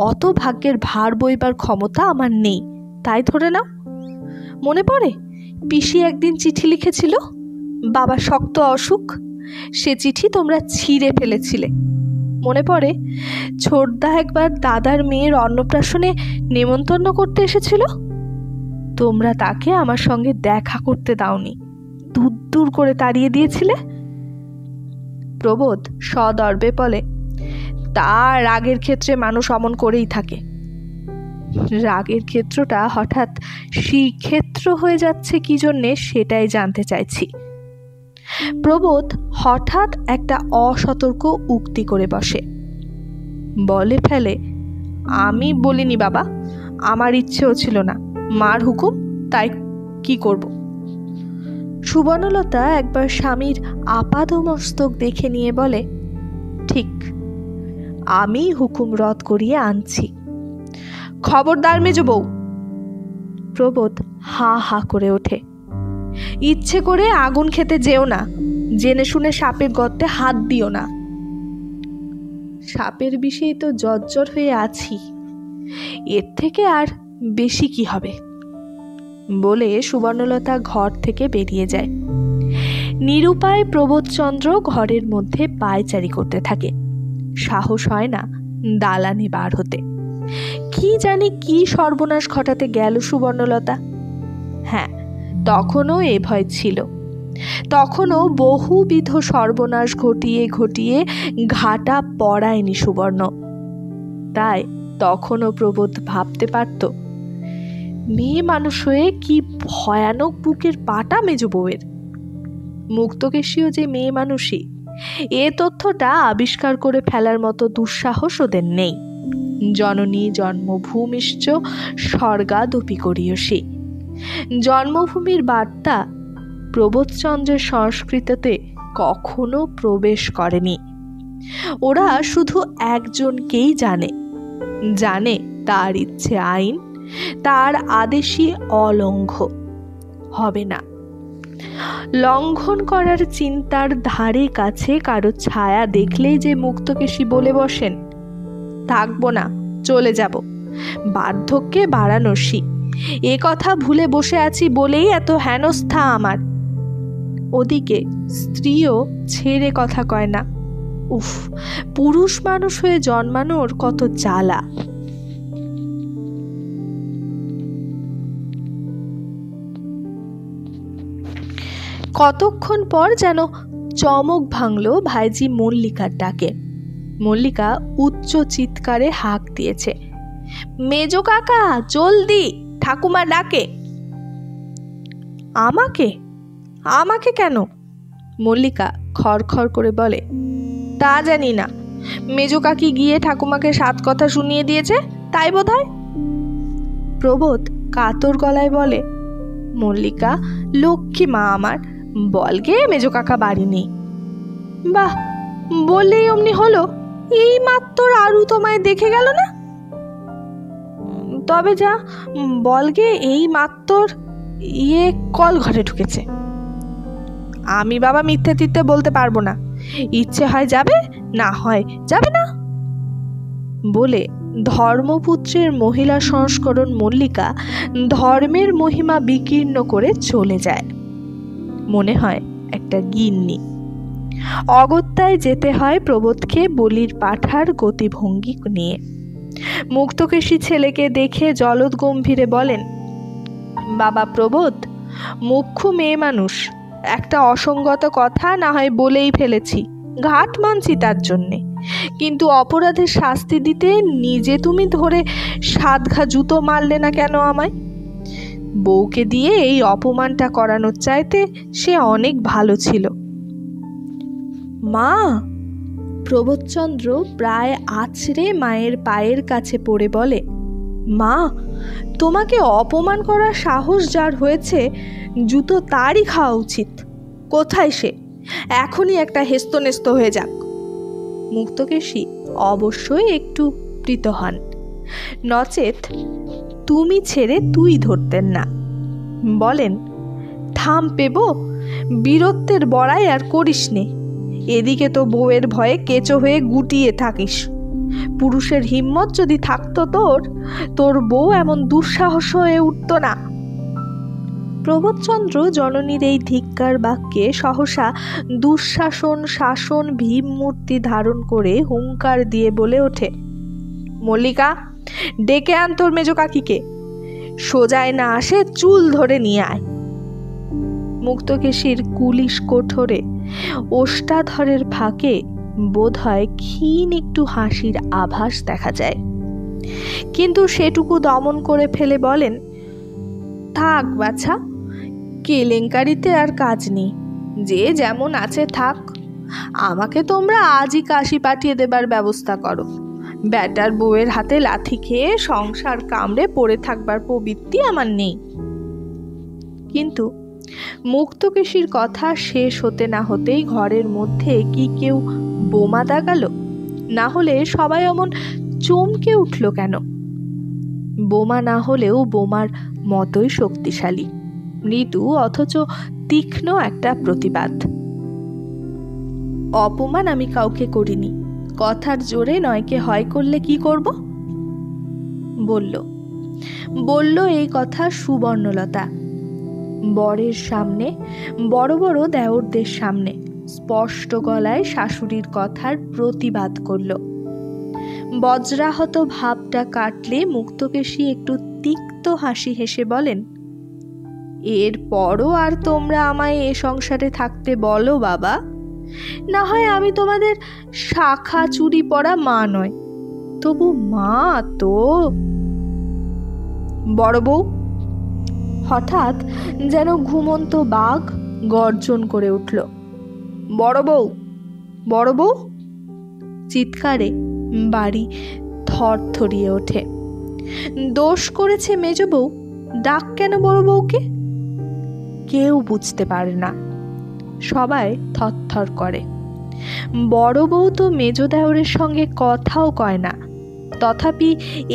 অত ভাগ্যের ভার বইবার ক্ষমতা আমার নেই, তাই ধরে নাও। মনে পড়ে পিসি একদিন চিঠি লিখেছিল, বাবা শক্ত অসুখ, সে চিঠি তোমরা ছিঁড়ে ফেলেছিলে। মনে পড়ে ছোটদা একবার দাদার মেয়ের অন্নপ্রাশনে নেমন্তন্ন করতে এসেছিল, তোমরা তাকে আমার সঙ্গে দেখা করতে দাওনি, দূর দূর করে তাড়িয়ে দিয়েছিলে। প্রবোধ সদর্বে বলে, তার রাগের ক্ষেত্রে মানুষ অমন করেই থাকে। রাগের ক্ষেত্রটা হঠাৎ শ্রীক্ষেত্র হয়ে যাচ্ছে কি জন্যে সেটাই জানতে চাইছি। প্রবোধ হঠাৎ একটা অসতর্ক উক্তি করে বসে, বলে ফেলে, আমি বলিনি বাবা, আমার ইচ্ছেও ছিল না, মার হুকুম, তাই কি করব। সুবর্ণলতা একবার স্বামীর আপাদমস্তক দেখে নিয়ে বলে, ঠিক, আমি হুকুম রদ করিয়ে আনছি। খবরদার মেজ বউ। প্রবোধ হা হা করে ওঠে, ইচ্ছে করে আগুন খেতে যেও না, জেনে শুনে সাপের গর্তে হাত দিও না। সাপের বিষেই তো জর্জর হয়ে আছি, এর থেকে আর বেশি কি হবে? বলে সুবর্ণলতা ঘর থেকে বেরিয়ে যায়। নিরুপায় প্রবোধচন্দ্র ঘরের মধ্যে পায়চারি করতে থাকে। সাহস হয় না দালানে বার হতে। কি জানি কি সর্বনাশ ঘটাতে গেল সুবর্ণলতা। হ্যাঁ, তখনও এ ভয় ছিল। তখনও বহুবিধ সর্বনাশ ঘটিয়ে ঘটিয়ে ঘাটা পড়ায়নি সুবর্ণ। তাই তখনও প্রবোধ ভাবতে পারত, মেয়ে মানুষ হয়ে কি ভয়ানক বুকের পাটা মেজ বউয়ের। মুক্তকেশীও যে মেয়ে মানুষই, এ তথ্যটা আবিষ্কার করে ফেলার মতো দুঃসাহস ওদের নেই। জননী জন্মভূমিশ্চ স্বর্গাদপি করিয়সী। জন্মভূমির বার্তা প্রবোধচন্দ্রের সংস্কৃতিতে কখনো প্রবেশ করেনি। ওরা শুধু একজনকেই জানে, জানে তার ইচ্ছে আইন, তার আদেশই অলঙ্ঘ হবে না। লঙ্ঘন করার চিন্তার ধারে কাছে কারো ছায়া দেখলেই যে মুক্তকেশী বলে বসেন, থাকবো না, চলে যাব, বার্ধক্যে বারাণসী, এ কথা ভুলে বসে আছি বলেই এত হেনস্থা আমার। ওদিকে স্ত্রীও ছেড়ে কথা কয় না। উফ, পুরুষ মানুষ হয়ে জন্মানোর কত জ্বালা। কতক্ষণ পর যেন চমক ভাঙল ভাইজি মল্লিকার ডাকে। মল্লিকা উচ্চ চিৎকারে হাঁক দিয়েছে, মেজো কাকা জলদি, ঠাকুমা ডাকে। আমাকে? আমাকে কেন? মল্লিকা খড়খড় করে বলে, তা জানি না, মেজো কাকি গিয়ে ঠাকুমাকে 7 কথা শুনিয়ে দিয়েছে, তাই বোধহয়। প্রবোধ কাতর গলায় বলে, মল্লিকা লক্ষ্মী মা আমার, বলগে মেজো কাকা বাড়ি নেই। বাহ, বললেই অমনি হলো, এই মাত্র আরু তোমায় দেখে গেল না? তবে যা বলগে এই মাত্র কল ঘরে ঢুকেছে। আমি বাবা মিথ্যে তিথ্যে বলতে পারবো না, ইচ্ছে হয় যাবে, না হয় যাবে না বলে ধর্মপুত্রের মহিলা সংস্করণ মল্লিকা ধর্মের মহিমা বিকীর্ণ করে চলে যায়। মনে হয় একটা গিন্নি। অগত্যায় যেতে হয় প্রবোধকে বলির পাঠার গতিভঙ্গি নিয়ে। মুক্তকেশী ছেলেকে দেখে জলদ গম্ভীরে বলেন, বাবা প্রবোধ, মুখ্য মেয়ে মানুষ, একটা অসঙ্গত কথা না হয় বলেই ফেলেছি, ঘাট মানছি তার জন্যে, কিন্তু অপরাধের শাস্তি দিতে নিজে তুমি ধরে 7 ঘা জুতো মারলে না কেন আমায়? বউকে দিয়ে এই অপমানটা করানোর চাইতে সে অনেক ভালো ছিল। মা! প্রবোধচন্দ্র প্রায় আছড়ে মায়ের পায়ের কাছে পড়ে বলে, মা, তোমাকে অপমান করার সাহস যার হয়েছে, জুতো তারই খাওয়া উচিত। কোথায় সে? এখনই একটা হেস্তনেস্ত হয়ে যাক। মুক্তকেশী অবশ্যই একটু প্রীত হন, নচেত তুমি ছেড়ে তুই ধরতেন না। বলেন, থাম পেব, বীরত্বের বড়াই আর করিস নে। এদিকে তো বউয়ের ভয়ে কেঁচো হয়ে গুটিয়ে থাকিস। পুরুষের হিম্মত যদি থাকতো তোর বউ এমন দুঃসাহস হয়ে উঠত না। প্রবোধচন্দ্র জননীর এই ধিক্কার বাক্যে সহসা দুঃশাসন শাসন ভীম মূর্তি ধারণ করে হুঙ্কার দিয়ে বলে ওঠে, মল্লিকা, ডেকে আন তোর মেজো কাকিকে, সোজায় না আসে চুল ধরে নিয়ে আয়। মুক্তকেশীর কুলিশ কোঠরে ওষ্ঠাধরের ফাঁকে বোধ হয় ক্ষীণ একটু হাসির আভাস দেখা যায়, কিন্তু সেটুকু দমন করে ফেলে বলেন, থাক বাছা, কেলেঙ্কারিতে আর কাজ নেই, যে যেমন আছে থাক। আমাকে তোমরা আজই কাশি পাঠিয়ে দেবার ব্যবস্থা করো। ব্যাটার বউয়ের হাতে লাথি খেয়ে সংসার কামড়ে পড়ে থাকবার প্রবৃত্তি আমার নেই। কিন্তু মুক্তকেশীর কথা শেষ হতে না হতেই ঘরের মধ্যে কি কেউ বোমা দাগালো? না হলে সবাই অমন চমকে উঠল কেন? বোমা না হলেও বোমার মতোই শক্তিশালী, মৃদু অথচ তীক্ষ্ণ একটা প্রতিবাদ। অপমান আমি কাউকে করিনি, কথার জোরে নয়কে হয় করলে কি করব? বলল এই কথা সুবর্ণলতা। বরের সামনে, বড় বড় দেওরদের সামনে স্পষ্ট গলায় শাশুড়ির কথার প্রতিবাদ করল। বজ্রাহত ভাবটা কাটলে মুক্তকেশী একটু তিক্ত হাসি হেসে বলেন, এরপরও আর তোমরা আমায় এ সংসারে থাকতে বলো বাবা, না হয় আমি তোমাদের শাখা চুরি পরা মা নয়, তবু মা তো। বড় বউ হঠাৎ যেন ঘুমন্ত বাঘ গর্জন করে উঠল, বড় বউ, বড় বউ। চিৎকারে বাড়ি থরথরিয়ে ওঠে। দোষ করেছে মেজ বউ, ডাক কেন বড় বউকে? কেউ বুঝতে পারে না, সবাই থরথর করে। বড় বউ তো মেজ দেওরের সঙ্গে কথাও কয় না, তথাপি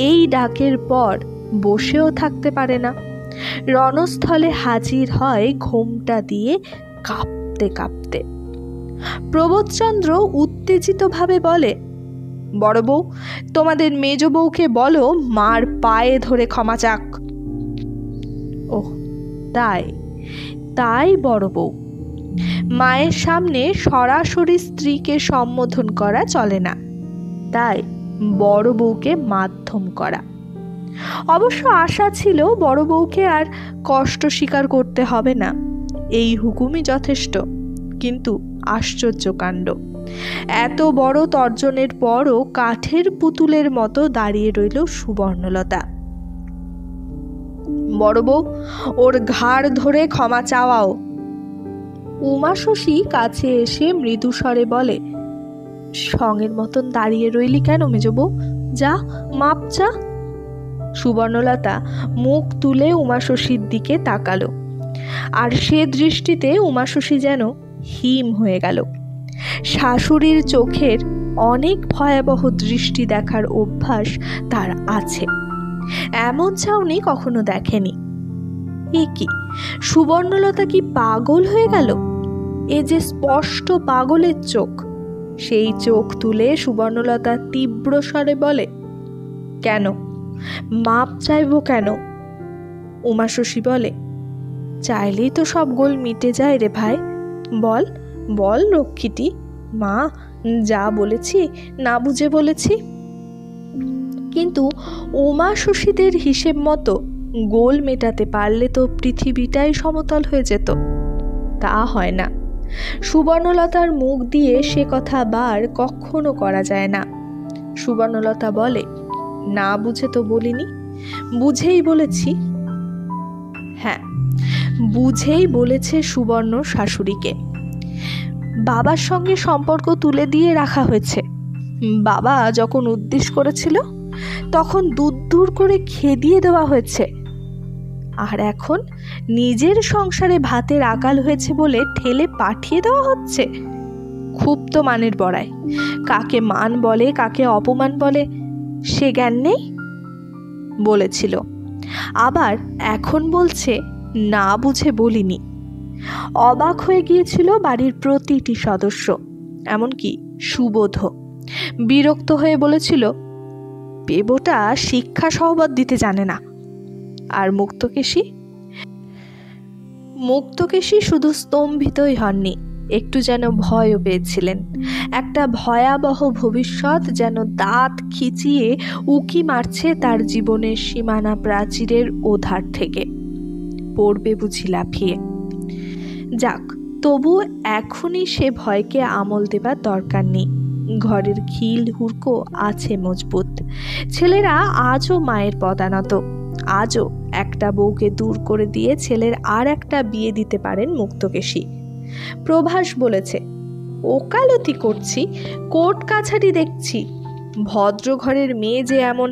এই ডাকের পর বসেও থাকতে পারে না। রণস্থলে হাজির হয় ঘোমটা দিয়ে কাঁপতে কাঁপতে। প্রবোধচন্দ্র উত্তেজিতভাবে বলে, বড় বউ, তোমাদের মেজ বউকে বলো মার পায়ে ধরে ক্ষমা চাক। ওহ, তাই তাই বড় বউ। মায়ের সামনে সরাসরি স্ত্রীকে সম্বোধন করা চলে না, তাই বড় বউকে মাধ্যম করা। অবশ্য আশা ছিল বড় বউকে আর কষ্ট স্বীকার করতে হবে না, এই হুকুমই যথেষ্ট। কিন্তু আশ্চর্য কাণ্ড, এত বড় তর্জনের পরও কাঠের পুতুলের মতো দাঁড়িয়ে রইল সুবর্ণলতা। বড় বউ, ওর ঘাড় ধরে ক্ষমা চাওয়াও। উমা শশী কাছে এসে মৃদু স্বরে বলে, সঙ্গের মতন দাঁড়িয়ে রইলি কেন মেজ বউ, যা মাপ চা। সুবর্ণলতা মুখ তুলে উমা শশীর দিকে তাকালো, আর সে দৃষ্টিতে উমা শশী যেন হিম হয়ে গেল। শাশুড়ির চোখের অনেক ভয়াবহ দৃষ্টি দেখার অভ্যাস তার আছে, এমন চাউনি কখনো দেখেনি। এ কি, সুবর্ণলতা কি পাগল হয়ে গেল? এ যে স্পষ্ট পাগলের চোখ। সেই চোখ তুলে সুবর্ণলতা তীব্র স্বরে বলে, কেন মাপ চাইব কেন? উমা শশী বলে, চাইলেই তো সব গোল মিটে যায় রে ভাই, বল বল রক্ষিটি, মা যা বলেছি না বুঝে বলেছি। কিন্তু উমা শশীদের হিসেব মতো গোল মেটাতে পারলে তো পৃথিবীটাই সমতল হয়ে যেত, তা হয় না। সুবর্ণলতার মুখ দিয়ে সে কথা বার কখনো করা যায় না। সুবর্ণলতা বলে, না বুঝে তো বলিনি, বুঝেই বলেছি। হ্যাঁ, বুঝেই বলেছে সুবর্ণ শাশুড়িকে। বাবার সঙ্গে সম্পর্ক তুলে দিয়ে রাখা হয়েছে। বাবা যখন উদ্দেশ করেছিল তখন দূর করে খেদিয়ে দেওয়া হয়েছে, আর এখন নিজের সংসারে ভাতের আকাল হয়েছে বলে ঠেলে পাঠিয়ে দেওয়া হচ্ছে। খুব তো মানের বড়াই, কাকে মান বলে কাকে অপমান বলে সে জ্ঞান নেই বলেছিল, আবার এখন বলছে না বুঝে বলিনি। অবাক হয়ে গিয়েছিল বাড়ির প্রতিটি সদস্য, এমনকি সুবোধ। বিরক্ত হয়ে বলেছিল, বেবোটা শিক্ষা সহবত দিতে জানে না। আর মুক্তকেশী শুধু স্তম্ভিতই হননি, একটু যেন ভয়ও পেয়েছিলেন। একটা ভয়াবহ ভবিষ্যৎ যেন দাঁত খিচিয়ে উকি মারছে তার জীবনের সীমানা প্রাচীরের ওধার থেকে, পড়বে বুঝি লাফিয়ে। যাক, তবু এখনই সে ভয়কে আমল দেবার দরকার নেই। ঘরের খিল হুড়কো আছে মজবুত। ছেলেরা আজও মায়ের পদানত, আজও একটা বউকে দূর করে দিয়ে ছেলের আর একটা বিয়ে দিতে পারেন মুক্তকেশী। প্রভাস বলেছে, ওকালতি করছি, কোর্ট কাছারি দেখছি, ভদ্র ঘরের মেয়ে যে এমন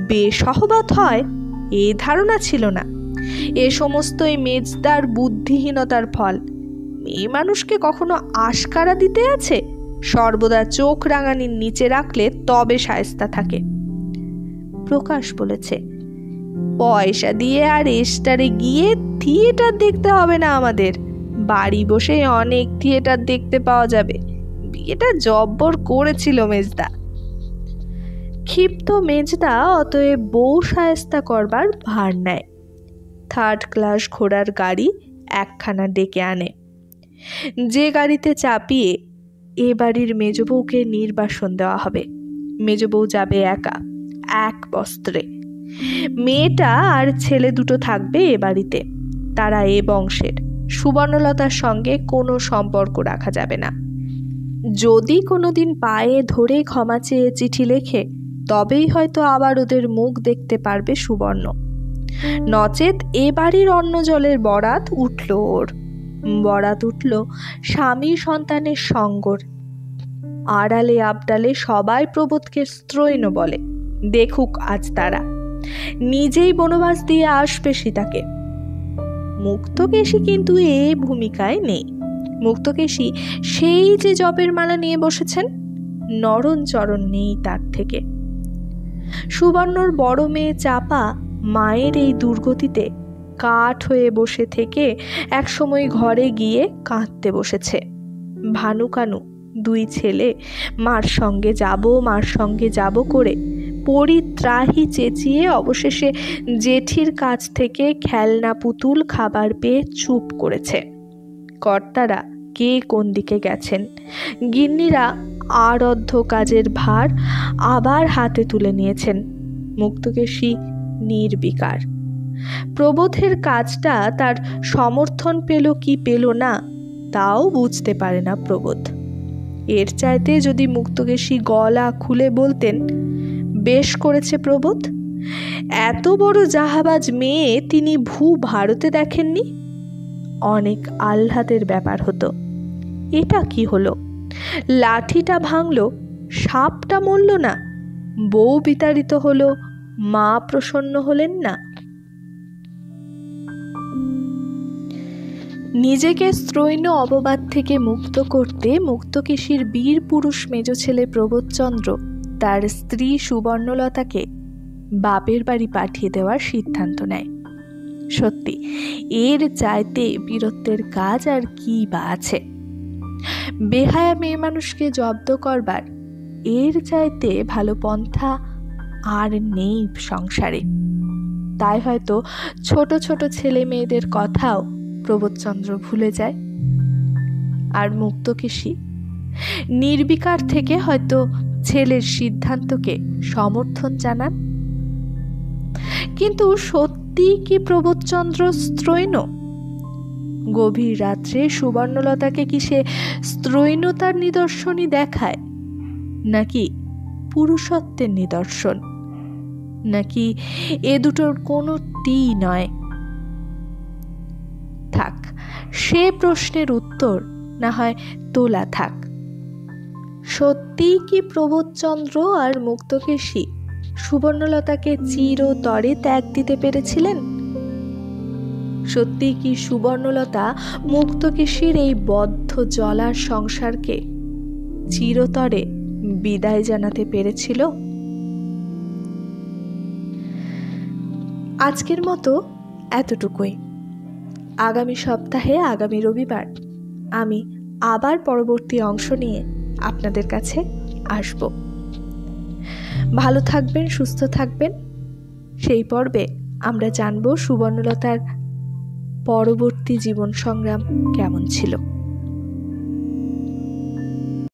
বেসহবত হয় এ ধারণা ছিল না। এ সমস্তই মেজদার বুদ্ধিহীনতার ফল। মেয়ে মানুষকে কখনো আশকারা দিতে আছে? সর্বদা চোখ রাঙানির নিচে রাখলে তবে শায়েস্তা থাকে। প্রকাশ বলেছে, পয়সা দিয়ে আর এস্টারে গিয়ে থিয়েটার দেখতে হবে না আমাদের, বাড়ি বসে অনেক থিয়েটার দেখতে পাওয়া যাবে। বিয়েটা জব্বর করেছিল মেজদা। ক্ষিপ্ত মেজদা অতএব বউ শায়েস্তা করবার ভার নেয়। 3rd ক্লাস ঘোড়ার গাড়ি একখানা ডেকে আনে, যে গাড়িতে চাপিয়ে এ বাড়ির মেজবউকে নির্বাসন দেওয়া হবে। মেজবউ যাবে একা, এক বস্ত্রে। মেয়েটা আর ছেলে দুটো থাকবে এ বাড়িতে। তারা এ বংশের, সুবর্ণলতার সঙ্গে কোনো সম্পর্ক রাখা যাবে না। যদি কোনোদিন পায়ে ধরে ক্ষমা চেয়ে চিঠি লেখে, তবেই হয়তো আবার ওদের মুখ দেখতে পারবে সুবর্ণ। নচেত এ বাড়ির অন্ন জলের বরাত উঠল ওর। বরাত উঠল স্বামী সন্তানের সঙ্গর। আড়ালে আবডালে সবাই প্রবোধকে স্ত্রৈণ বলে। দেখুক আজ তারা, নিজেই বনবাস দিয়ে আসবে সীতাকে। মুক্তকেশী কিন্তু এ ভূমিকায় নেই। মুক্তকেশী সেই যে জপের মালা নিয়ে বসেছেন, নরণ চরণ নেই তার থেকে। সুবর্ণর বড় মেয়ে চাপা মায়ের এই দুর্গতিতে কাঠ হয়ে বসে থেকে একসময় ঘরে গিয়ে কাঁদতে বসেছে। ভানুকানু দুই ছেলে মার সঙ্গে যাব করে পরিত্রাহি চেঁচিয়ে অবশেষে জেঠির কাছ থেকে খেলনা পুতুল খাবার পেয়ে চুপ করেছে। কর্তারা কে কোন দিকে গেছেন। গিন্নিরা আরধ্য কাজের ভার আবার হাতে তুলে নিয়েছেন। মুক্তকেশী নির্বিকার। প্রবোধের কাজটা তার সমর্থন পেল কি পেল না, তাও বুঝতে পারে না প্রবোধ। এর চাইতে যদি মুক্তকেশী গলা খুলে বলতেন, বেশ করেছে প্রবোধ, এত বড় জাহাবাজ মেয়ে তিনি ভারতে দেখেননি, অনেক আহ্লাদের ব্যাপার হতো। এটা কি হলো? লাঠিটা ভাঙল, সাপটা মরল না, বউ বিতাড়িত হলো, মা প্রসন্ন হলেন না। নিজেকে স্ত্রৈণ অববাদ থেকে মুক্ত করতে মুক্তকেশীর বীর পুরুষ মেজ ছেলে প্রবোধচন্দ্র তার স্ত্রী সুবর্ণলতাকে বাপের বাড়ি পাঠিয়ে দেওয়ার সিদ্ধান্ত নেয়। সত্যি, এর চাইতে বীরত্বের কাজ আর কি বা আছে? বেহায়া মেয়ে মানুষকে জব্দ করবার এর চাইতে ভালো পন্থা আর নেই সংসারে। তাই হয়তো ছোট ছোট ছেলে মেয়েদের কথাও প্রবোধচন্দ্র ভুলে যায়। আর মুক্তকেশী নির্বিকার থেকে হয়তো ছেলের সিদ্ধান্তকে সমর্থন জানান। কিন্তু সত্যি কি প্রবোধচন্দ্র স্ত্রৈণ? গভীর রাত্রে সুবর্ণলতাকে কি সে স্ত্রৈণতার নিদর্শনই দেখায়, নাকি পুরুষত্বের নিদর্শন, নাকি এ দুটোর কোনোটি নয়? থাক, সে প্রশ্নের উত্তর না হয় তোলা থাক। সত্যি কি প্রবোধচন্দ্র আর মুক্তকেশী সুবর্ণলতাকে চিরতরে ত্যাগ দিতে পেরেছিলেন? সত্যি কি সুবর্ণলতা মুক্তকেশীর এই বদ্ধ জলার সংসারকে চিরতরে বিদায় জানাতে পেরেছিল? আজকের মতো এতটুকুই। আগামী সপ্তাহে, আগামী রবিবার আমি আবার পরবর্তী অংশ নিয়ে আপনাদের কাছে আসব। ভালো থাকবেন, সুস্থ থাকবেন। সেই পর্বে আমরা জানব সুবর্ণলতার পরবর্তী জীবন সংগ্রাম কেমন ছিল।